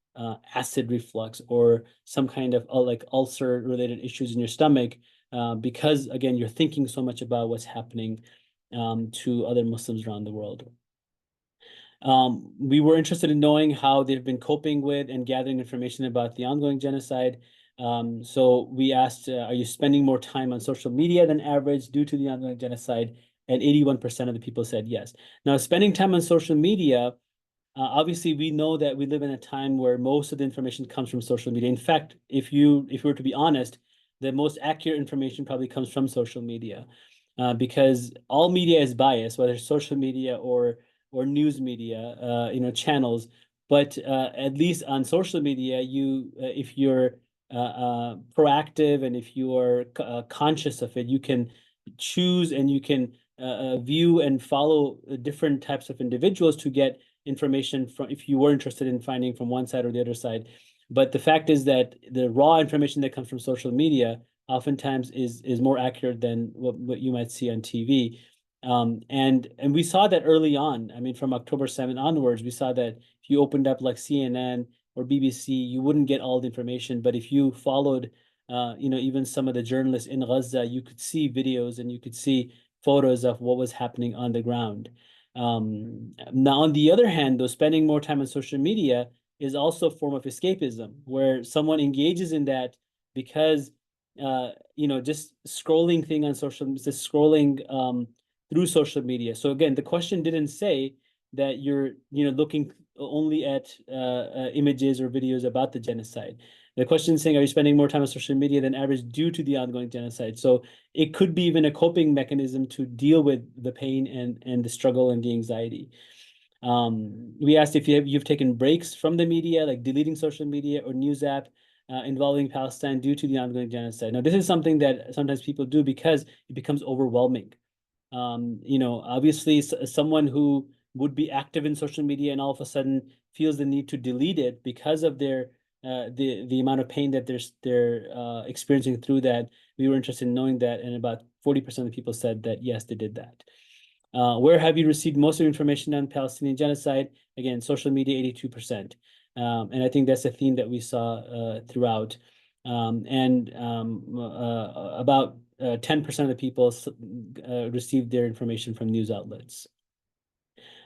A: acid reflux or some kind of like ulcer related issues in your stomach, because again, you're thinking so much about what's happening to other Muslims around the world. We were interested in knowing how they've been coping with and gathering information about the ongoing genocide. So we asked, are you spending more time on social media than average due to the ongoing genocide? And 81% of the people said yes. Now, spending time on social media, obviously, we know that we live in a time where most of the information comes from social media. In fact, if you were to be honest, the most accurate information probably comes from social media, because all media is biased, whether it's social media or news media, channels. But at least on social media, if you're proactive and if you are conscious of it, you can choose and you can view and follow different types of individuals to get information from, if you were interested in finding from one side or the other side. But the fact is that the raw information that comes from social media oftentimes is more accurate than what you might see on TV. And we saw that early on. I mean, from October 7th onwards, we saw that if you opened up like CNN or BBC, you wouldn't get all the information. But if you followed, even some of the journalists in Gaza, you could see videos and you could see photos of what was happening on the ground. Now, on the other hand, though, spending more time on social media is also a form of escapism, where someone engages in that because, just scrolling through social media. So again, the question didn't say that you're, looking only at images or videos about the genocide. The question is saying, are you spending more time on social media than average due to the ongoing genocide? So it could be even a coping mechanism to deal with the pain and the struggle and the anxiety. We asked if you've taken breaks from the media, like deleting social media or news app involving Palestine due to the ongoing genocide. Now, this is something that sometimes people do because it becomes overwhelming. Obviously, someone who would be active in social media and all of a sudden feels the need to delete it because of their the amount of pain that they're experiencing through that. We were interested in knowing that, and about 40% of people said that yes, they did that. Where have you received most of your information on Palestinian genocide? Again, social media, 82%. And I think that's a theme that we saw throughout. About 10% of the people received their information from news outlets.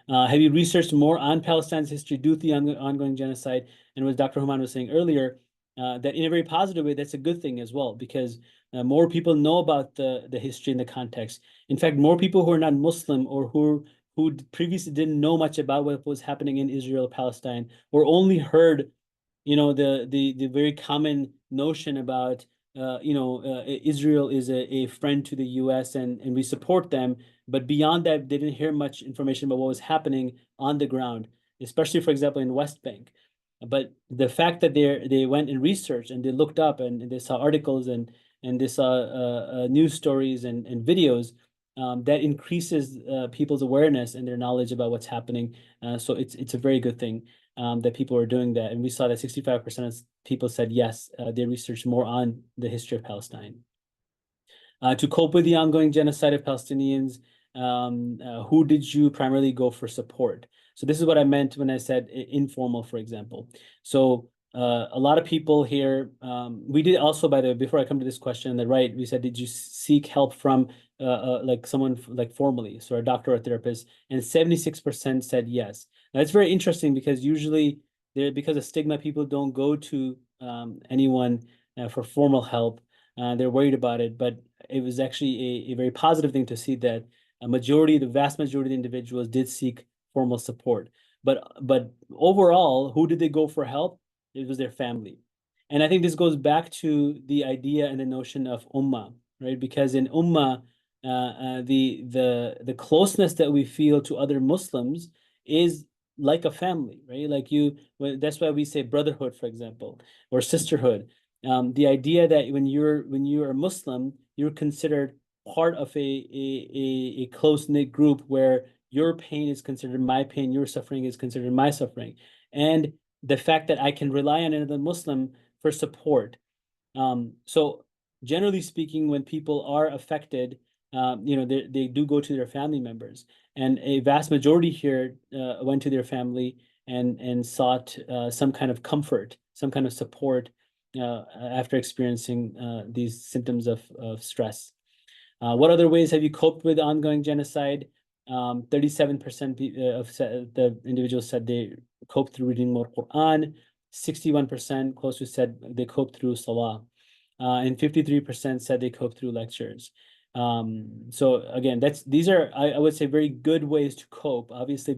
A: Have you researched more on Palestine's history due to the ongoing genocide? And what Dr. Human was saying earlier, that in a very positive way, that's a good thing as well, because more people know about the history and the context. In fact, more people who are not Muslim or who previously didn't know much about what was happening in Israel, Palestine, or only heard, the very common notion about, Israel is a friend to the U.S. and we support them. But beyond that, they didn't hear much information about what was happening on the ground, especially, for example, in West Bank. But the fact that they went and researched and they looked up and they saw articles and they saw news stories and videos, that increases people's awareness and their knowledge about what's happening. So it's a very good thing that people are doing that. And we saw that 65% of people said yes, they researched more on the history of Palestine. To cope with the ongoing genocide of Palestinians, who did you primarily go for support? So this is what I meant when I said informal, for example. So a lot of people here, we did also, by the way, before I come to this question on the right, we said, did you seek help from like someone like formally, so a doctor or a therapist? And 76% said yes. Now it's very interesting because usually because of stigma, people don't go to anyone for formal help. They're worried about it, but it was actually a very positive thing to see that the vast majority of the individuals did seek formal support. But overall, who did they go for help? It was their family. And I think this goes back to the idea and the notion of ummah, right? Because in ummah, the closeness that we feel to other Muslims is like a family, right? That's why we say brotherhood, for example, or sisterhood. The idea that when you're a Muslim, you're considered part of a close-knit group where your pain is considered my pain, your suffering is considered my suffering. And the fact that I can rely on another Muslim for support. So generally speaking, when people are affected, they do go to their family members, and a vast majority here went to their family and sought some kind of comfort, some kind of support after experiencing these symptoms of stress. What other ways have you coped with ongoing genocide? 37% of the individuals said they coped through reading more Quran. 61% close to said they coped through Salah. And 53% said they coped through lectures. So again, these are, I would say, very good ways to cope. Obviously,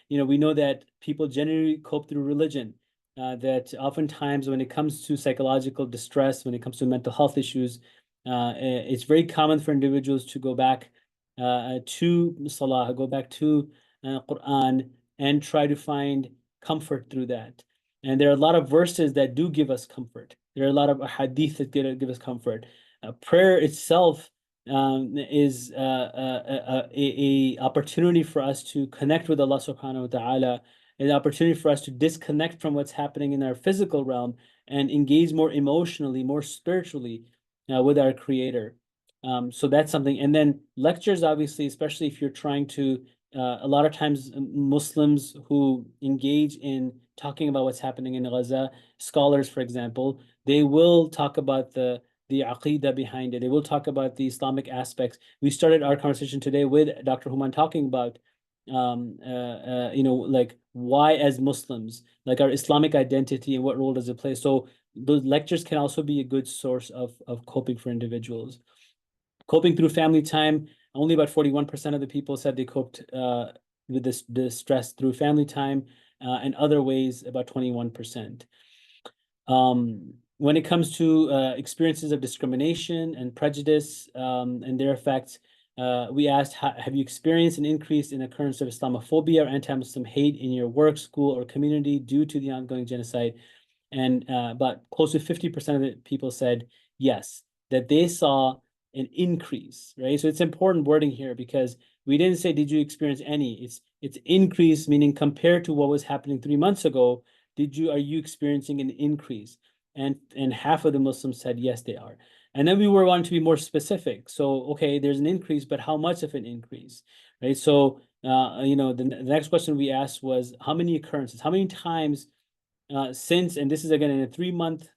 A: we know that people generally cope through religion. That oftentimes when it comes to psychological distress, when it comes to mental health issues, it's very common for individuals to go back to Salah, go back to Quran, and try to find comfort through that. And there are a lot of verses that do give us comfort. There are a lot of hadith that give us comfort. Prayer itself is a opportunity for us to connect with Allah subhanahu wa ta'ala, an opportunity for us to disconnect from what's happening in our physical realm and engage more emotionally, more spiritually with our Creator. So that's something. And then lectures, obviously, especially if you're trying to, a lot of times Muslims who engage in talking about what's happening in Gaza, scholars, for example, they will talk about the aqidah behind it. They will talk about the Islamic aspects. We started our conversation today with Dr. Human talking about, like why as Muslims, like our Islamic identity and what role does it play. So those lectures can also be a good source of coping for individuals. Coping through family time, only about 41% of the people said they coped with this stress through family time, and other ways, about 21%. When it comes to experiences of discrimination and prejudice and their effects, we asked, have you experienced an increase in occurrence of Islamophobia or anti-Muslim hate in your work, school, or community due to the ongoing genocide? And about close to 50% of the people said yes, that they saw an increase, right? So it's important wording here because we didn't say, did you experience any? It's increase, meaning compared to what was happening 3 months ago, are you experiencing an increase? And half of the Muslims said yes, they are. And then we were wanting to be more specific. So, okay, there's an increase, but how much of an increase, right? So, the next question we asked was how many occurrences, how many times since, and this is again in a 3-month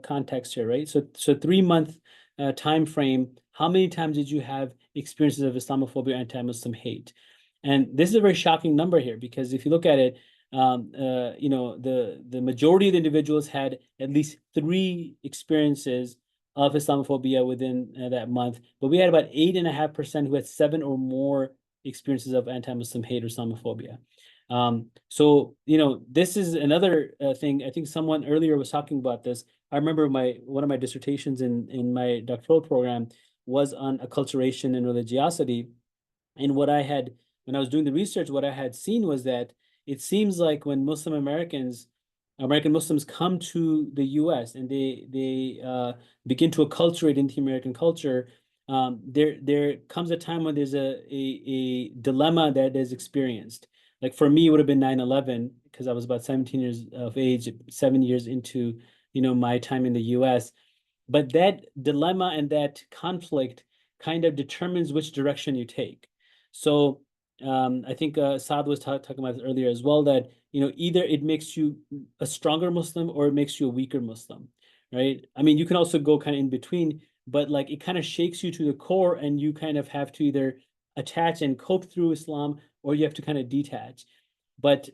A: context here, right? So 3-month time frame, how many times did you have experiences of Islamophobia, anti-Muslim hate? And this is a very shocking number here because if you look at it, the majority of the individuals had at least 3 experiences of Islamophobia within that month, but we had about 8.5% who had 7 or more experiences of anti-Muslim hate or Islamophobia. So this is another thing. I think someone earlier was talking about this. I remember one of my dissertations in my doctoral program was on acculturation and religiosity. And when I was doing the research, what I had seen was that it seems like when American Muslims come to the US and they begin to acculturate into American culture, there comes a time when there's a dilemma that is experienced. Like for me, it would have been 9/11 because I was about 17 years of age, 7 years into, my time in the US. But that dilemma and that conflict kind of determines which direction you take. So I think Saad was talking about this earlier as well, that, either it makes you a stronger Muslim or it makes you a weaker Muslim, right? I mean, you can also go kind of in between, but like it kind of shakes you to the core and you kind of have to either attach and cope through Islam or you have to kind of detach. But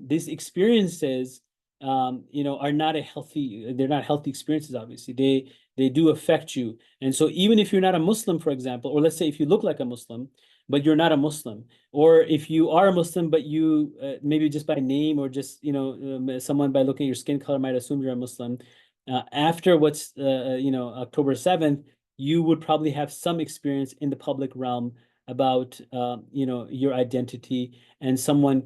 A: these experiences, are not they're not healthy experiences, obviously. they do affect you. And so even if you're not a Muslim, for example, or let's say if you look like a Muslim, but you're not a Muslim, or if you are a Muslim, but you maybe just by name or just, someone by looking at your skin color might assume you're a Muslim. After October 7th, you would probably have some experience in the public realm about, your identity, and someone,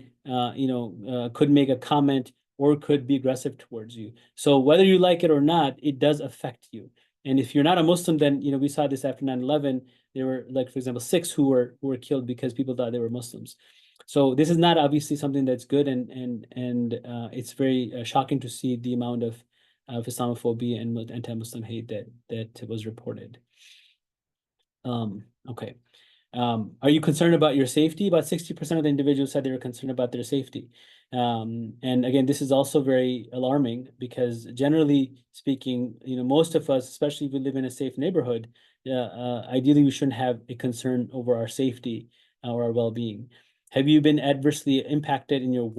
A: could make a comment or could be aggressive towards you. So whether you like it or not, it does affect you. And if you're not a Muslim, then, we saw this after 9/11. There were, like, for example, 6 who were killed because people thought they were Muslims. So this is not obviously something that's good, and it's very shocking to see the amount of Islamophobia and anti-Muslim hate that was reported. Okay. Are you concerned about your safety? About 60% of the individuals said they were concerned about their safety. And again, this is also very alarming because generally speaking, most of us, especially if we live in a safe neighborhood, ideally we shouldn't have a concern over our safety or our well-being. Have you been adversely impacted in your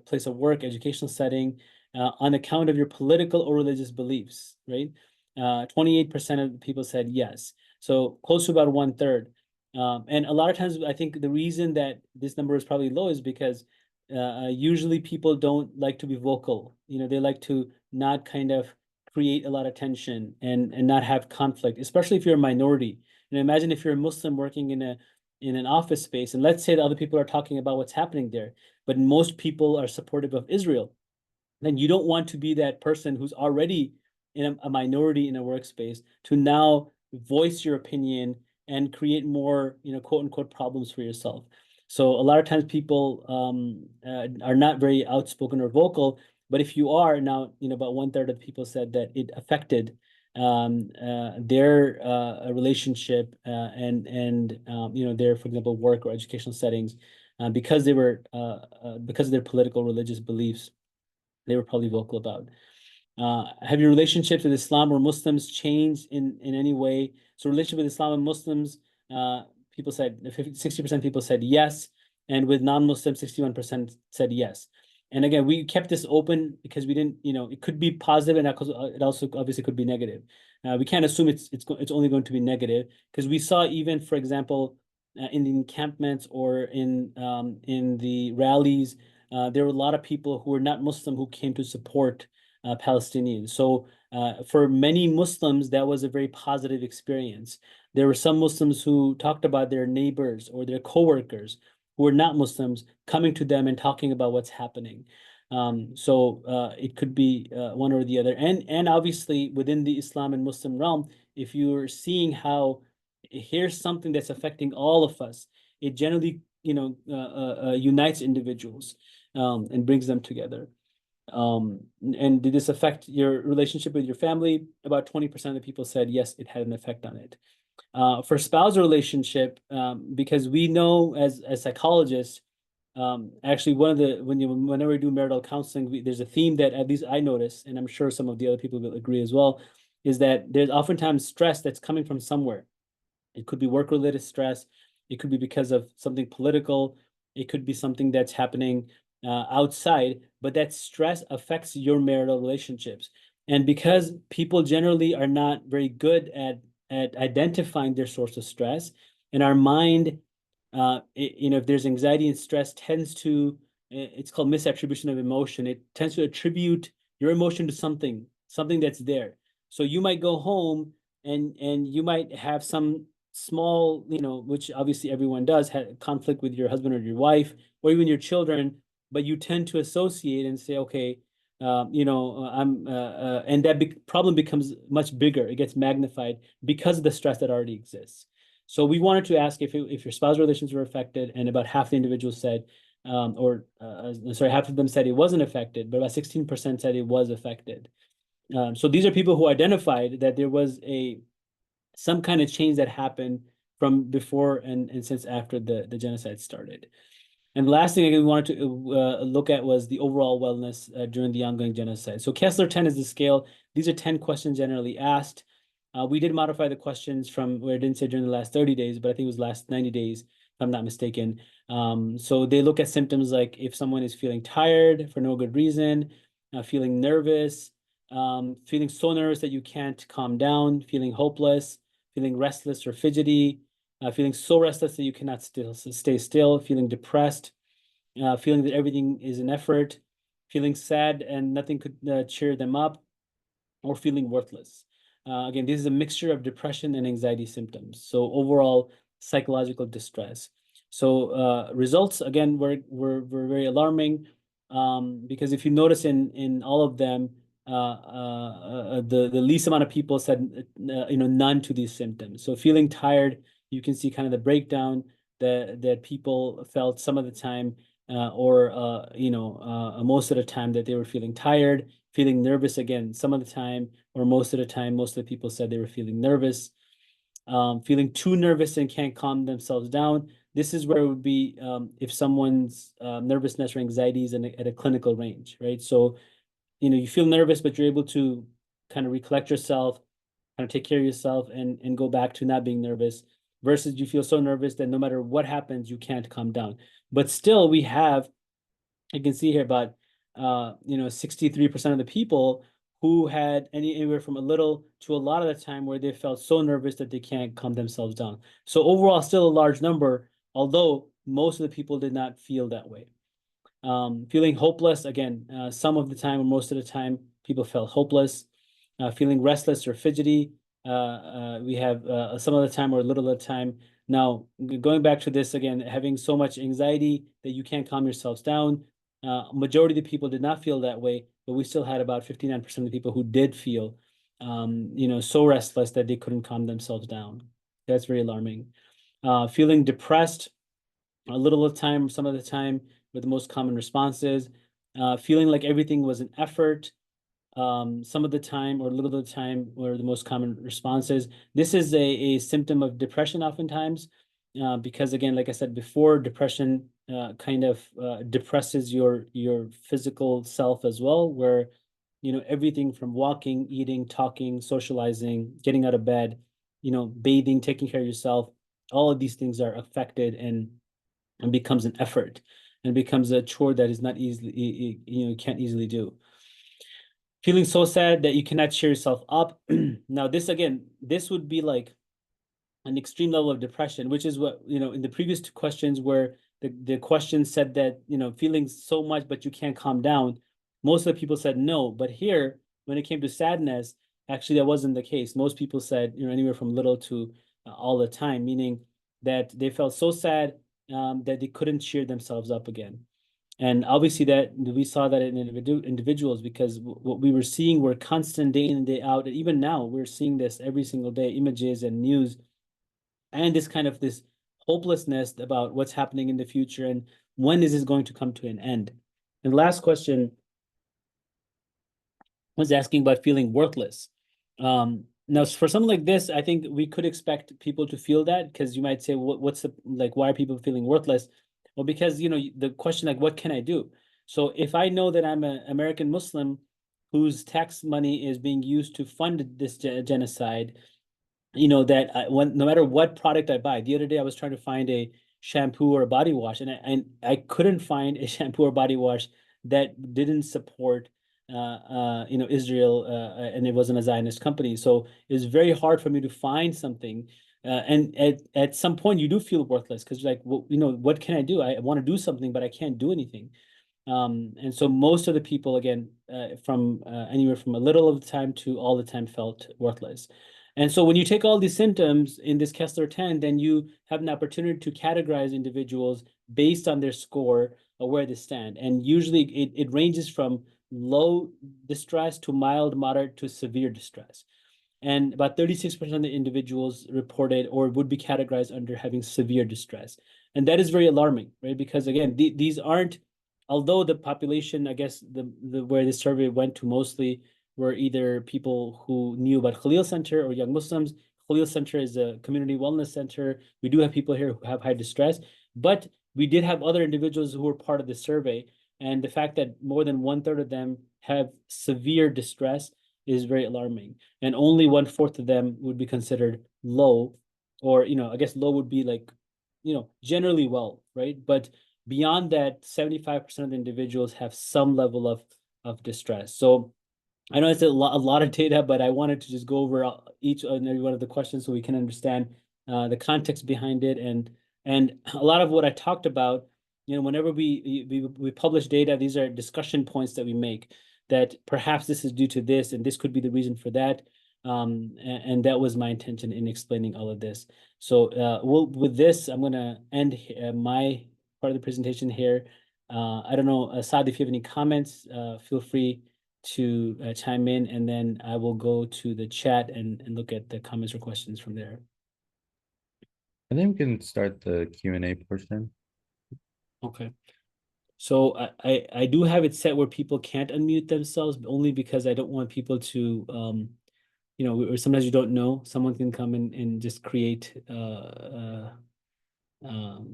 A: place of work, educational setting, on account of your political or religious beliefs, right? 28% of the people said yes. So close to about 1/3. And a lot of times, I think the reason that this number is probably low is because usually people don't like to be vocal. They like to not kind of create a lot of tension and not have conflict, especially if you're a minority. Imagine if you're a Muslim working in an office space, and let's say that other people are talking about what's happening there, but most people are supportive of Israel. Then you don't want to be that person who's already in a minority in a workspace to now voice your opinion and create more, quote unquote, problems for yourself. So a lot of times people are not very outspoken or vocal, but if you are now, about 1/3 of the people said that it affected their relationship and their, for example, work or educational settings because because of their political religious beliefs. They were probably vocal about. Have your relationships with Islam or Muslims changed in any way? So relationship with Islam and Muslims, people said 60% of people said yes, and with non-Muslims, 61% said yes. And again, we kept this open because we didn't, it could be positive, and it also obviously could be negative. We can't assume it's only going to be negative because we saw, even, for example, in the encampments or in the rallies, there were a lot of people who were not Muslim who came to support Palestinians. So for many Muslims, that was a very positive experience. There were some Muslims who talked about their neighbors or their coworkers who were not Muslims coming to them and talking about what's happening. So it could be one or the other. And obviously within the Islam and Muslim realm, if you're seeing how here's something that's affecting all of us, it generally, unites individuals and brings them together. And did this affect your relationship with your family? About 20% of the people said yes, it had an effect on it. For spousal relationship, because we know as psychologists, actually whenever we do marital counseling, there's a theme that at least I notice, and I'm sure some of the other people will agree as well, is that there's oftentimes stress that's coming from somewhere. It could be work-related stress. It could be because of something political. It could be something that's happening outside, but that stress affects your marital relationships. And because people generally are not very good at identifying their source of stress, and our mind, if there's anxiety and stress, tends to, it's called misattribution of emotion. It tends to attribute your emotion to something that's there. So you might go home and you might have some small, which obviously everyone does, have conflict with your husband or your wife or even your children, but you tend to associate and say, okay, and that problem becomes much bigger. It gets magnified because of the stress that already exists. So we wanted to ask if your spousal relations were affected, and about half the individuals said, half of them said it wasn't affected, but about 16% said it was affected. So these are people who identified that there was some kind of change that happened from before and since after the genocide started. And the last thing I wanted to look at was the overall wellness during the ongoing genocide. So Kessler 10 is the scale. These are 10 questions generally asked. We did modify the questions from where it didn't say during the last 30 days, but I think it was last 90 days, if I'm not mistaken. So they look at symptoms like if someone is feeling tired for no good reason, feeling nervous, feeling so nervous that you can't calm down, feeling hopeless, feeling restless or fidgety, feeling so restless that you cannot stay still, feeling depressed, feeling that everything is an effort, feeling sad and nothing could cheer them up, or feeling worthless. Again, this is a mixture of depression and anxiety symptoms. So overall psychological distress. So results again were very alarming, because if you notice in all of them, the least amount of people said none to these symptoms. So feeling tired, you can see kind of the breakdown that people felt some of the time, or most of the time that they were feeling tired, feeling nervous again some of the time, or most of the time, most of the people said they were feeling nervous, feeling too nervous and can't calm themselves down. This is where it would be if someone's nervousness or anxiety is at a clinical range, right? So, you feel nervous, but you're able to kind of recollect yourself, kind of take care of yourself and go back to not being nervous, versus you feel so nervous that no matter what happens, you can't calm down. But still, we have, you can see here about 63% of the people who had anywhere from a little to a lot of the time where they felt so nervous that they can't calm themselves down. So overall, still a large number, although most of the people did not feel that way. Feeling hopeless, again, some of the time or most of the time, people felt hopeless. Feeling restless or fidgety, we have some of the time or a little of the time. Now, going back to this again, having so much anxiety that you can't calm yourselves down. Majority of the people did not feel that way, but we still had about 59% of the people who did feel, so restless that they couldn't calm themselves down. That's very alarming. Feeling depressed, a little of the time, some of the time, were the most common responses. Feeling like everything was an effort, some of the time or a little of the time were the most common responses. This is a symptom of depression oftentimes, because again, like I said before, depression kind of depresses your physical self as well, where everything from walking, eating, talking, socializing, getting out of bed, bathing, taking care of yourself, all of these things are affected and becomes an effort and becomes a chore that is not easily, you can't easily do. Feeling so sad that you cannot cheer yourself up. Now, this would be like an extreme level of depression, which is what, in the previous two questions where the question said that, feeling so much, but you can't calm down. Most of the people said no, but here, when it came to sadness, actually that wasn't the case. Most people said, anywhere from little to all the time, meaning that they felt so sad that they couldn't cheer themselves up again. And obviously that we saw that in individuals, because what we were seeing were constant day in and day out. And even now we're seeing this every single day, images and news, and this hopelessness about what's happening in the future and when is this going to come to an end. And the last question was asking about feeling worthless. Now, for something like this, I think we could expect people to feel that, because you might say, what's the, like, why are people feeling worthless? Well, because, the question, like, what can I do? So if I know that I'm an American Muslim whose tax money is being used to fund this genocide, that no matter what product I buy, the other day I was trying to find a shampoo or a body wash, and I couldn't find a shampoo or body wash that didn't support Israel, and it wasn't a Zionist company. So it was very hard for me to find something. And at some point you do feel worthless, because you're like, well, what can I do? I want to do something, but I can't do anything. And so most of the people, again, from anywhere from a little of the time to all the time, felt worthless. And so when you take all these symptoms in this Kessler 10, then you have an opportunity to categorize individuals based on their score of where they stand. And usually it ranges from low distress to mild, moderate to severe distress. And about 36% of the individuals reported or would be categorized under having severe distress. And that is very alarming, right? Because again, these aren't, although the population, I guess the where the survey went to mostly were either people who knew about Khalil Center or young Muslims. Khalil Center is a community wellness center. We do have people here who have high distress, but we did have other individuals who were part of the survey. And the fact that more than 1/3 of them have severe distress is very alarming. And only 1/4 of them would be considered low, or, I guess low would be like, generally well, right? But beyond that, 75% of the individuals have some level of distress. So I know it's a lot of data, but I wanted to just go over each and every one of the questions so we can understand the context behind it, and a lot of what I talked about. Whenever we publish data, these are discussion points that we make that perhaps this is due to this, and this could be the reason for that. And that was my intention in explaining all of this. So with this, I'm going to end my part of the presentation here. I don't know, Saad, if you have any comments, feel free to chime in, and then I will go to the chat and look at the comments or questions from there.
C: I think we can start the Q&A portion.
A: Okay. So I do have it set where people can't unmute themselves, but only because I don't want people to, or sometimes you don't know, someone can come in and just create,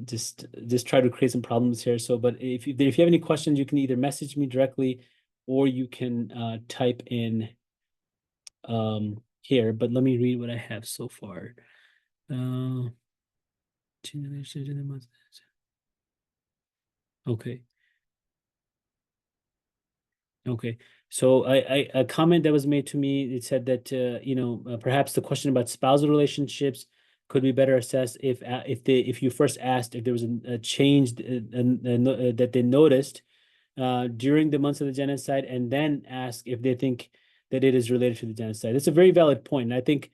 A: just try to create some problems here. So, but if you have any questions, you can either message me directly or you can type in here, but let me read what I have so far. Okay. Okay. So a comment that was made to me, it said that perhaps the question about spousal relationships could be better assessed if you first asked if there was a change that they noticed during the months of the genocide, and then ask if they think that it is related to the genocide. That's a very valid point. And I think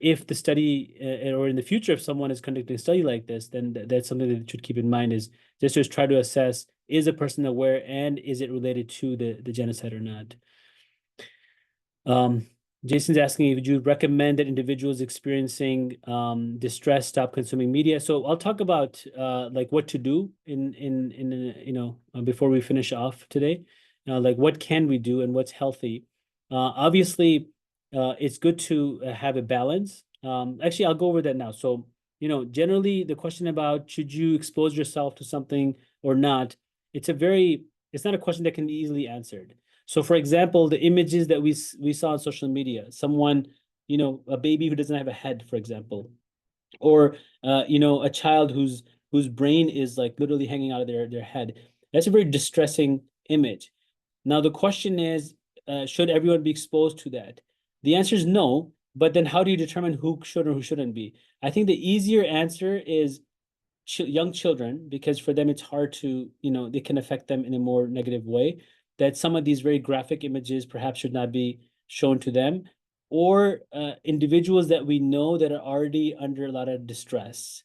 A: if the study or in the future, if someone is conducting a study like this, then that's something that they should keep in mind, is just try to assess, is a person aware and is it related to the genocide or not? Jason's asking, would you recommend that individuals experiencing distress stop consuming media? So I'll talk about like what to do before we finish off today. Like what can we do and what's healthy? Obviously, it's good to have a balance. Actually, I'll go over that now. So, generally the question about should you expose yourself to something or not, it's not a question that can be easily answered. So, for example, the images that we saw on social media, someone, a baby who doesn't have a head, for example, or a child whose brain is like literally hanging out of their head. That's a very distressing image. Now, the question is, should everyone be exposed to that? The answer is no, but then how do you determine who should or who shouldn't be? I think the easier answer is young children, because for them it's hard to, they can affect them in a more negative way, that some of these very graphic images perhaps should not be shown to them, or individuals that we know that are already under a lot of distress,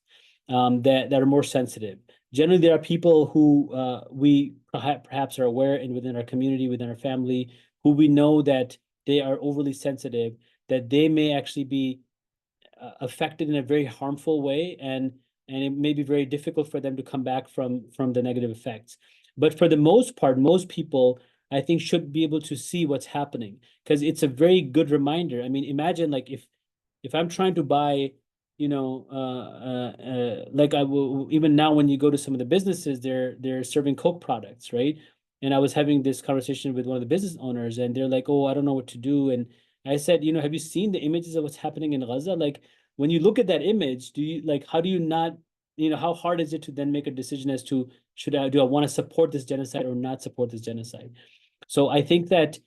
A: that are more sensitive. Generally, there are people who we perhaps are aware and within our community, within our family, who we know that they are overly sensitive, that they may actually be affected in a very harmful way, and it may be very difficult for them to come back from the negative effects. But for the most part, most people, I think, should be able to see what's happening, because it's a very good reminder. I mean, imagine like if I'm trying to buy, like I will, even now when you go to some of the businesses, they're serving Coke products, right? And I was having this conversation with one of the business owners, and they're like, "Oh, I don't know what to do." And I said, "Have you seen the images of what's happening in Gaza? Like, when you look at that image, how do you not, how hard is it to then make a decision as to do I want to support this genocide or not support this genocide?" So I think that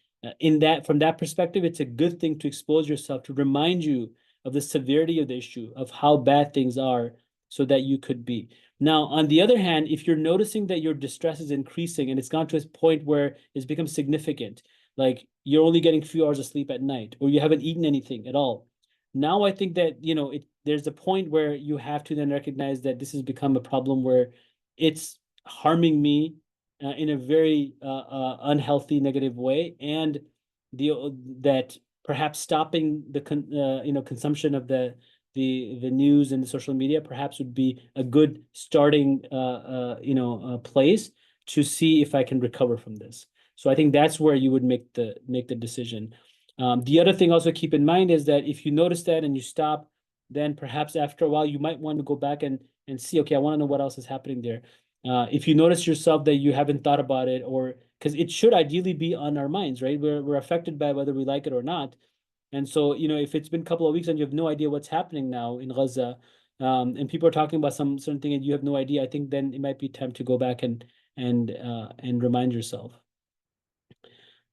A: from that perspective, it's a good thing to expose yourself, to remind you of the severity of the issue, of how bad things are, so that you could be. Now, on the other hand, if you're noticing that your distress is increasing and it's gone to a point where it's become significant, like you're only getting a few hours of sleep at night, or you haven't eaten anything at all, now I think that, there's a point where you have to then recognize that this has become a problem where it's harming me in a very unhealthy, negative way, and that perhaps stopping the consumption of the news and the social media perhaps would be a good starting place to see if I can recover from this. So I think that's where you would make the decision. The other thing also keep in mind is that if you notice that and you stop, then perhaps after a while you might want to go back and see, okay, I want to know what else is happening there. If you notice yourself that you haven't thought about it, or because it should ideally be on our minds, right? We're affected by whether we like it or not. And so, if it's been a couple of weeks and you have no idea what's happening now in Gaza, and people are talking about some certain thing and you have no idea, I think then it might be time to go back and remind yourself.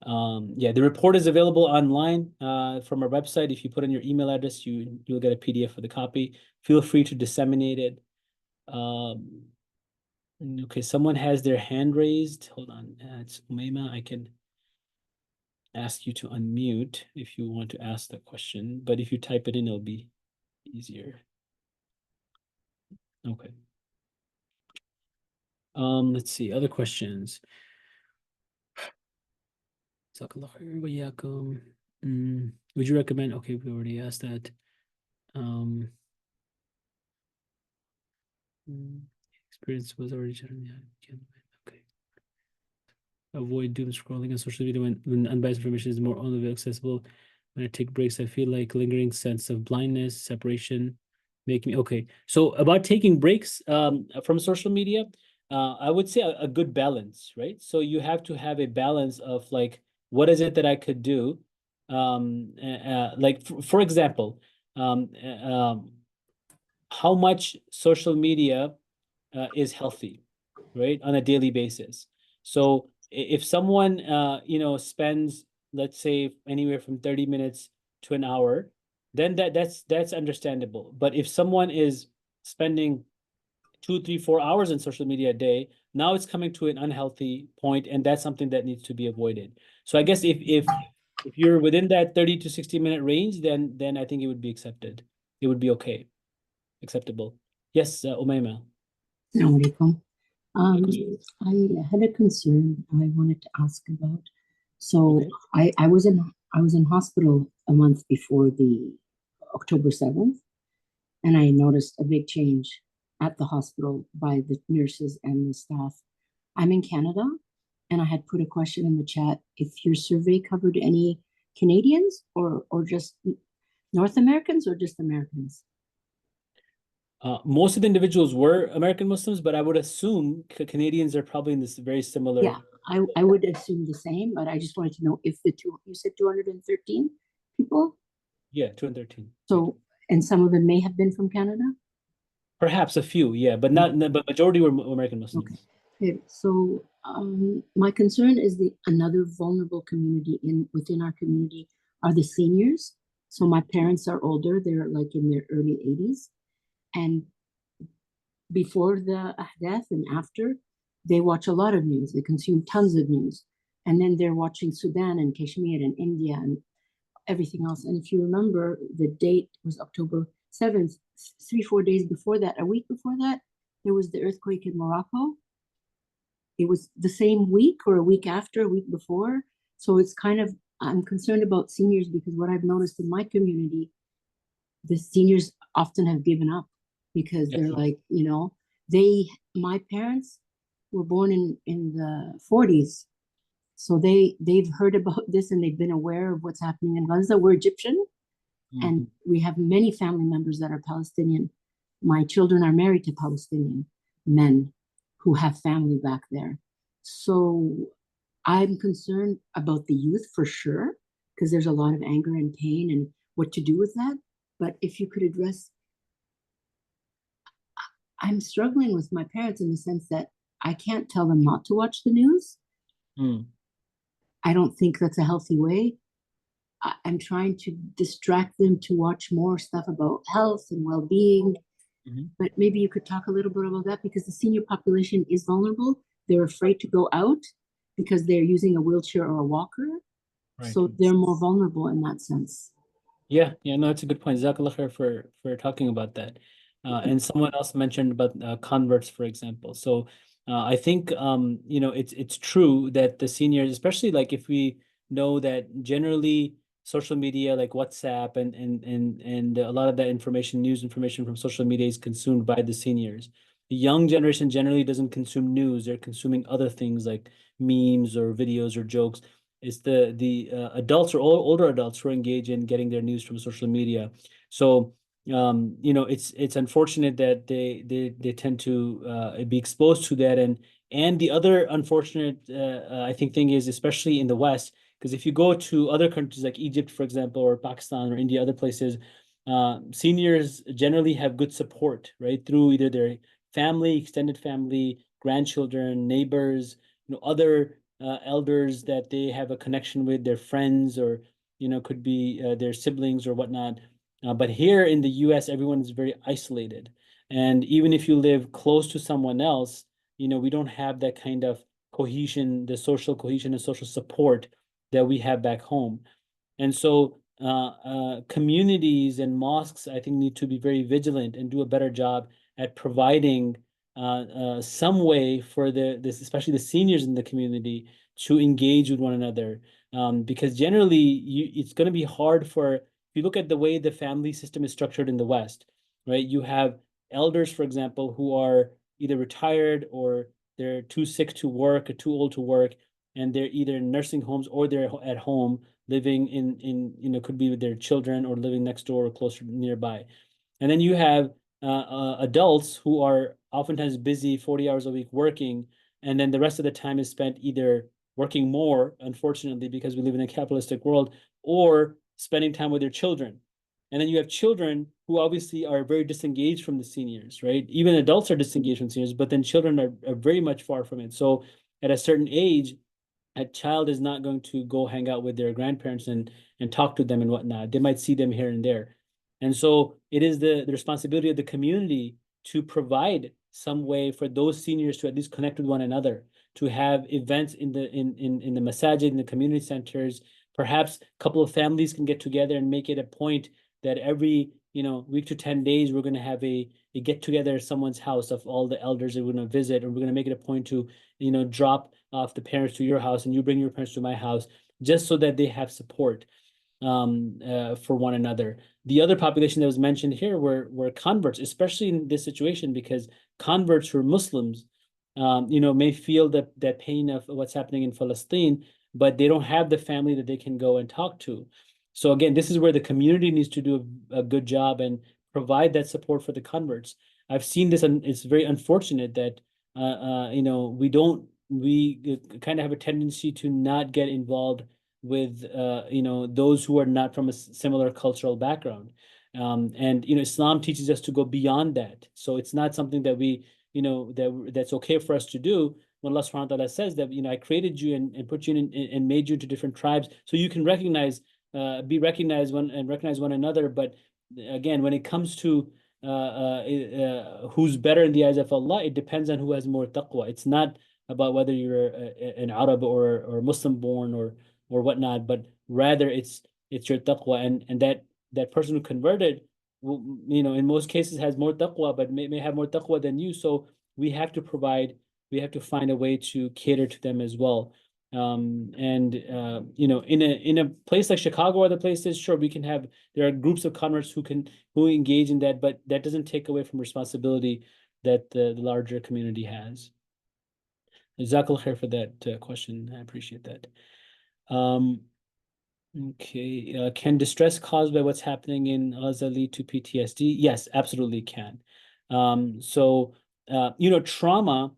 A: Yeah, the report is available online from our website. If you put in your email address, you'll get a PDF of the copy. Feel free to disseminate it. Okay, someone has their hand raised. Hold on, it's Umayma. I can ask you to unmute if you want to ask the question, but if you type it in, it'll be easier. Okay. Let's see, other questions. Would you recommend? Okay, we already asked that. Experience was already generally okay. Avoid doom scrolling on social media when unbiased information is more only accessible. When I take breaks, I feel like lingering sense of blindness, separation, make me okay. So about taking breaks from social media, I would say a good balance, right? So you have to have a balance of like, what is it that I could do? Like for example, how much social media is healthy, right, on a daily basis. So if someone spends, let's say, anywhere from 30 minutes to an hour, then that's understandable. But if someone is spending 2, 3, 4 hours in social media a day, now it's coming to an unhealthy point, and that's something that needs to be avoided. So I guess if you're within that 30 to 60-minute range, then I think it would be accepted. It would be okay, acceptable. Yes, Umayma.
D: Assalamu alaikum. I had a concern I wanted to ask about. So
A: Okay.
D: I was in hospital a month before the October 7th, and I noticed a big change at the hospital by the nurses and the staff. I'm in Canada, and I had put a question in the chat if your survey covered any Canadians or just North Americans or just Americans.
A: Most of the individuals were American Muslims, but I would assume Canadians are probably in this very similar.
D: Yeah, I would assume the same, but I just wanted to know if you said 213 people?
A: Yeah, 213.
D: So, and some of them may have been from Canada?
A: Perhaps a few, yeah, but but majority were American Muslims.
D: Okay, so my concern is another vulnerable community within our community are the seniors. So my parents are older, they're like in their early 80s. And before the ahdath and after, they watch a lot of news. They consume tons of news. And then they're watching Sudan and Kashmir and India and everything else. And if you remember, the date was October 7th, 3-4 days before that, a week before that, there was the earthquake in Morocco. It was the same week or a week after, a week before. So it's kind of, I'm concerned about seniors because what I've noticed in my community, the seniors often have given up because they're like, my parents were born in the 40s. So they've heard about this and they've been aware of what's happening in Gaza. We're Egyptian, and we have many family members that are Palestinian. My children are married to Palestinian men who have family back there. So I'm concerned about the youth for sure, because there's a lot of anger and pain and what to do with that. But if you could address, I'm struggling with my parents in the sense that I can't tell them not to watch the news. I don't think that's a healthy way. I'm trying to distract them to watch more stuff about health and well-being. But maybe you could talk a little bit about that, because the senior population is vulnerable. They're afraid to go out because they're using a wheelchair or a walker. Right. So they're more vulnerable in that sense.
A: Yeah, no, that's a good point. Jazakallah khair for talking about that. And someone else mentioned about converts, for example. So I think it's true that the seniors, especially like if we know that generally social media like WhatsApp and a lot of that information, news information from social media is consumed by the seniors. The young generation generally doesn't consume news. They're consuming other things like memes or videos or jokes. It's the adults or older adults who are engaged in getting their news from social media. So it's unfortunate that they tend to be exposed to that. And the other unfortunate I think thing is, especially in the West, because if you go to other countries like Egypt, for example, or Pakistan or India, other places, seniors generally have good support, right, through either their family, extended family, grandchildren, neighbors, other elders that they have a connection with, their friends, or could be their siblings or whatnot. But here in the US, everyone is very isolated. And even if you live close to someone else, we don't have that kind of cohesion, the social cohesion and social support that we have back home. And so communities and mosques, I think, need to be very vigilant and do a better job at providing some way for especially the seniors in the community to engage with one another. Because generally, it's going to be hard if you look at the way the family system is structured in the West, right? You have elders, for example, who are either retired or they're too sick to work or too old to work, and they're either in nursing homes or they're at home living could be with their children or living next door or closer nearby. And then you have adults who are oftentimes busy 40 hours a week working, and then the rest of the time is spent either working more, unfortunately, because we live in a capitalistic world, or spending time with their children. And then you have children who obviously are very disengaged from the seniors, right? Even adults are disengaged from seniors, but then children are very much far from it. So at a certain age, a child is not going to go hang out with their grandparents and talk to them and whatnot. They might see them here and there. And so it is the responsibility of the community to provide some way for those seniors to at least connect with one another, to have events in the masajid, in the community centers. Perhaps a couple of families can get together and make it a point that every week to 10 days we're going to have a get together at someone's house of all the elders that we're going to visit, and we're going to make it a point to drop off the parents to your house and you bring your parents to my house, just so that they have support for one another. The other population that was mentioned here were converts, especially in this situation, because converts who are Muslims, may feel that pain of what's happening in Palestine, but they don't have the family that they can go and talk to. So again, this is where the community needs to do a good job and provide that support for the converts. I've seen this, and it's very unfortunate that we kind of have a tendency to not get involved with those who are not from a similar cultural background. And Islam teaches us to go beyond that. So it's not something that that's okay for us to do. When Allah subhanahu wa ta'ala says that, I created you and put you in and made you into different tribes so you can be recognized and recognize one another. But again, when it comes to who's better in the eyes of Allah, it depends on who has more taqwa. It's not about whether you're an Arab or Muslim born or whatnot, but rather it's your taqwa, and that person who converted in most cases has more taqwa, but may have more taqwa than you. So we have to find a way to cater to them as well. In a place like Chicago or other places, sure, there are groups of converts who engage in that, but that doesn't take away from responsibility that the larger community has. Jazakallah khair for that question. I appreciate that. Okay. Can distress caused by what's happening in Gaza lead to PTSD? Yes, absolutely can. Trauma,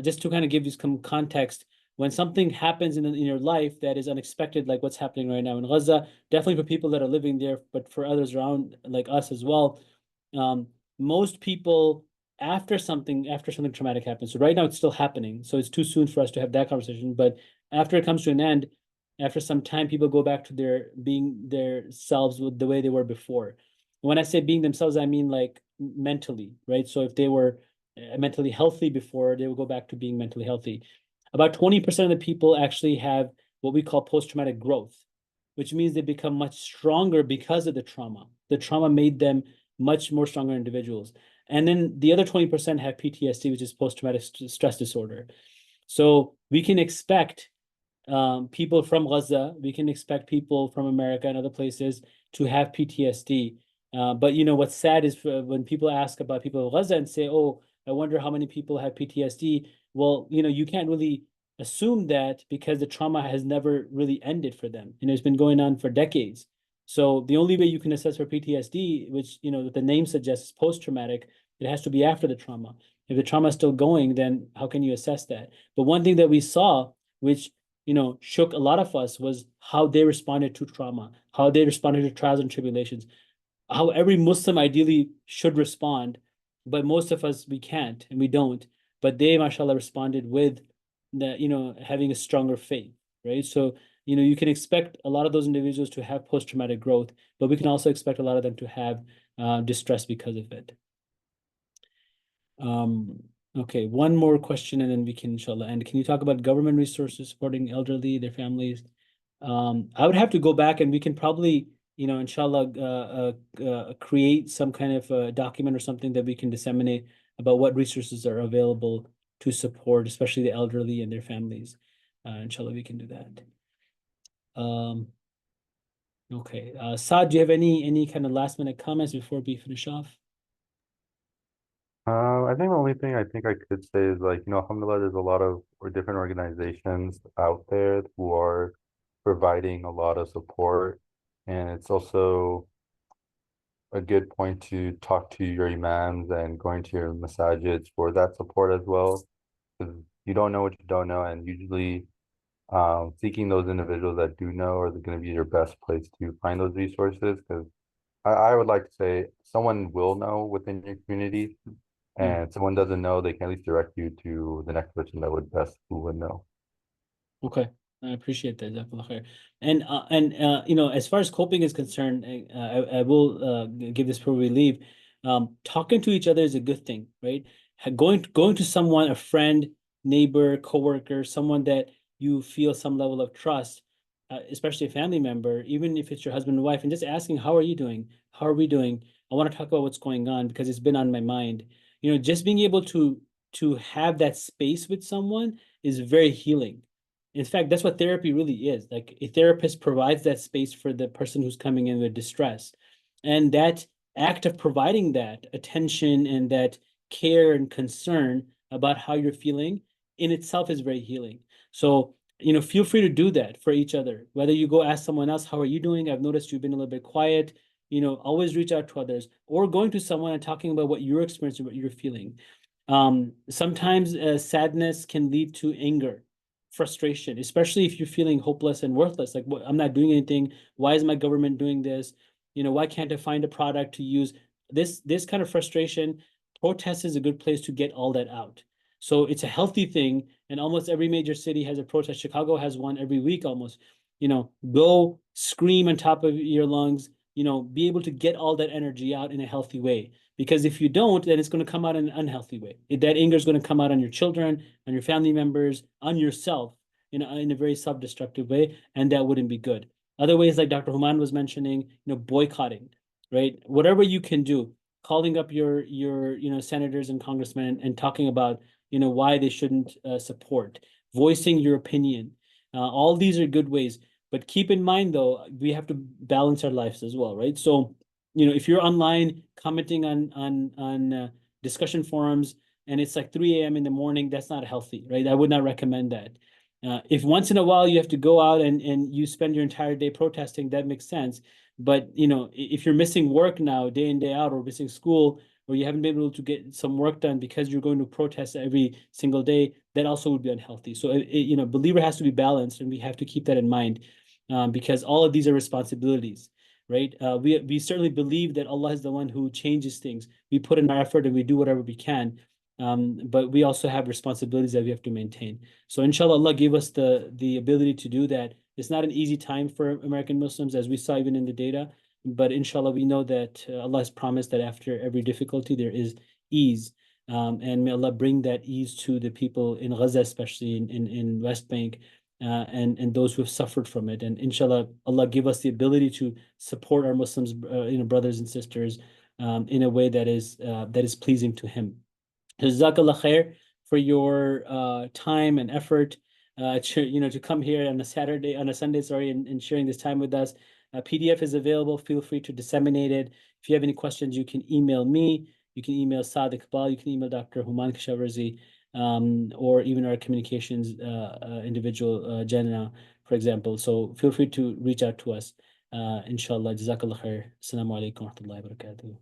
A: just to kind of give you some context, when something happens in your life that is unexpected, like what's happening right now in Gaza, definitely for people that are living there, but for others around like us as well, most people after something traumatic happens. So right now it's still happening, so it's too soon for us to have that conversation. But after it comes to an end, after some time, people go back to being their selves with the way they were before. When I say being themselves, I mean like mentally, right? So if they were mentally healthy before, they will go back to being mentally healthy. About 20% of the people actually have what we call post-traumatic growth, which means they become much stronger because of the trauma. The trauma made them much more stronger individuals. And then the other 20% have PTSD, which is post-traumatic stress disorder. So we can expect people from Gaza, we can expect people from America and other places to have PTSD. But what's sad is when people ask about people of Gaza and say, "Oh, I wonder how many people have PTSD." Well, you can't really assume that because the trauma has never really ended for them. It's been going on for decades. So the only way you can assess for PTSD, which the name suggests, is post-traumatic, it has to be after the trauma. If the trauma is still going, then how can you assess that? But one thing that we saw, which shook a lot of us, was how they responded to trauma, how they responded to trials and tribulations, how every Muslim ideally should respond, but most of us, we can't and we don't. But they, mashallah, responded with that, having a stronger faith, right? So, you can expect a lot of those individuals to have post-traumatic growth, but we can also expect a lot of them to have distress because of it. Okay, one more question and then we can inshallah end. Can you talk about government resources supporting elderly, their families? I would have to go back and we can probably, inshallah, create some kind of document or something that we can disseminate about what resources are available to support, especially the elderly and their families. Inshallah, we can do that. Okay, Saad, do you have any kind of last minute comments before we finish off?
C: I think the only thing I think I could say is like, alhamdulillah, there's a lot of or different organizations out there who are providing a lot of support. And it's also a good point to talk to your imams and going to your masajids for that support as well. Because you don't know what you don't know. And usually seeking those individuals that do know are going to be your best place to find those resources. Because I would like to say someone will know within your community, and someone doesn't know, they can at least direct you to the next person that would best who would know.
A: Okay, I appreciate that. Jazakallah khair. And as far as coping is concerned, I will give this before we leave. Talking to each other is a good thing, right? Going to someone, a friend, neighbor, coworker, someone that you feel some level of trust, especially a family member, even if it's your husband and wife, and just asking, how are you doing? How are we doing? I want to talk about what's going on because it's been on my mind. Just being able to have that space with someone is very healing. In fact, that's what therapy really is. Like a therapist provides that space for the person who's coming in with distress. And that act of providing that attention and that care and concern about how you're feeling in itself is very healing. So, feel free to do that for each other. Whether you go ask someone else, how are you doing? I've noticed you've been a little bit quiet. Always reach out to others, or going to someone and talking about what you're experiencing, what you're feeling. Sometimes sadness can lead to anger, frustration, especially if you're feeling hopeless and worthless. Like, what, I'm not doing anything. Why is my government doing this? Why can't I find a product to use? This kind of frustration, protest is a good place to get all that out. So it's a healthy thing, and almost every major city has a protest. Chicago has one every week almost. Go scream on top of your lungs, be able to get all that energy out in a healthy way. Because if you don't, then it's going to come out in an unhealthy way. That anger is going to come out on your children, on your family members, on yourself in a very self-destructive way, and that wouldn't be good. Other ways, like Dr. Human was mentioning, boycotting, right? Whatever you can do, calling up your senators and congressmen and talking about why they shouldn't support, voicing your opinion. All these are good ways. But keep in mind, though, we have to balance our lives as well, right? So, if you're online commenting on discussion forums and it's like 3 a.m. in the morning, that's not healthy, right? I would not recommend that. If once in a while you have to go out and you spend your entire day protesting, that makes sense. But if you're missing work now, day in, day out, or missing school, or you haven't been able to get some work done because you're going to protest every single day, that also would be unhealthy. So believer has to be balanced, and we have to keep that in mind, because all of these are responsibilities, right? We certainly believe that Allah is the one who changes things. We put in our effort and we do whatever we can, but we also have responsibilities that we have to maintain. So inshallah, Allah gave us the ability to do that. It's not an easy time for American Muslims, as we saw even in the data, but inshallah, we know that Allah has promised that after every difficulty, there is ease. And may Allah bring that ease to the people in Gaza, especially in West Bank, and those who have suffered from it. And inshallah, Allah give us the ability to support our Muslims, brothers and sisters, in a way that is pleasing to Him. Jazakallah khair for your time and effort to come here on a Sunday, sorry, and sharing this time with us. PDF is available. Feel free to disseminate it. If you have any questions, you can email me. You can email Saad Iqbal. You can email Dr. Human Kashavarzi, or even our communications individual, Jannah, for example. So feel free to reach out to us. Inshallah. Jazakallah khair. Assalamu alaikum wa rahmatullahi wa barakatuh.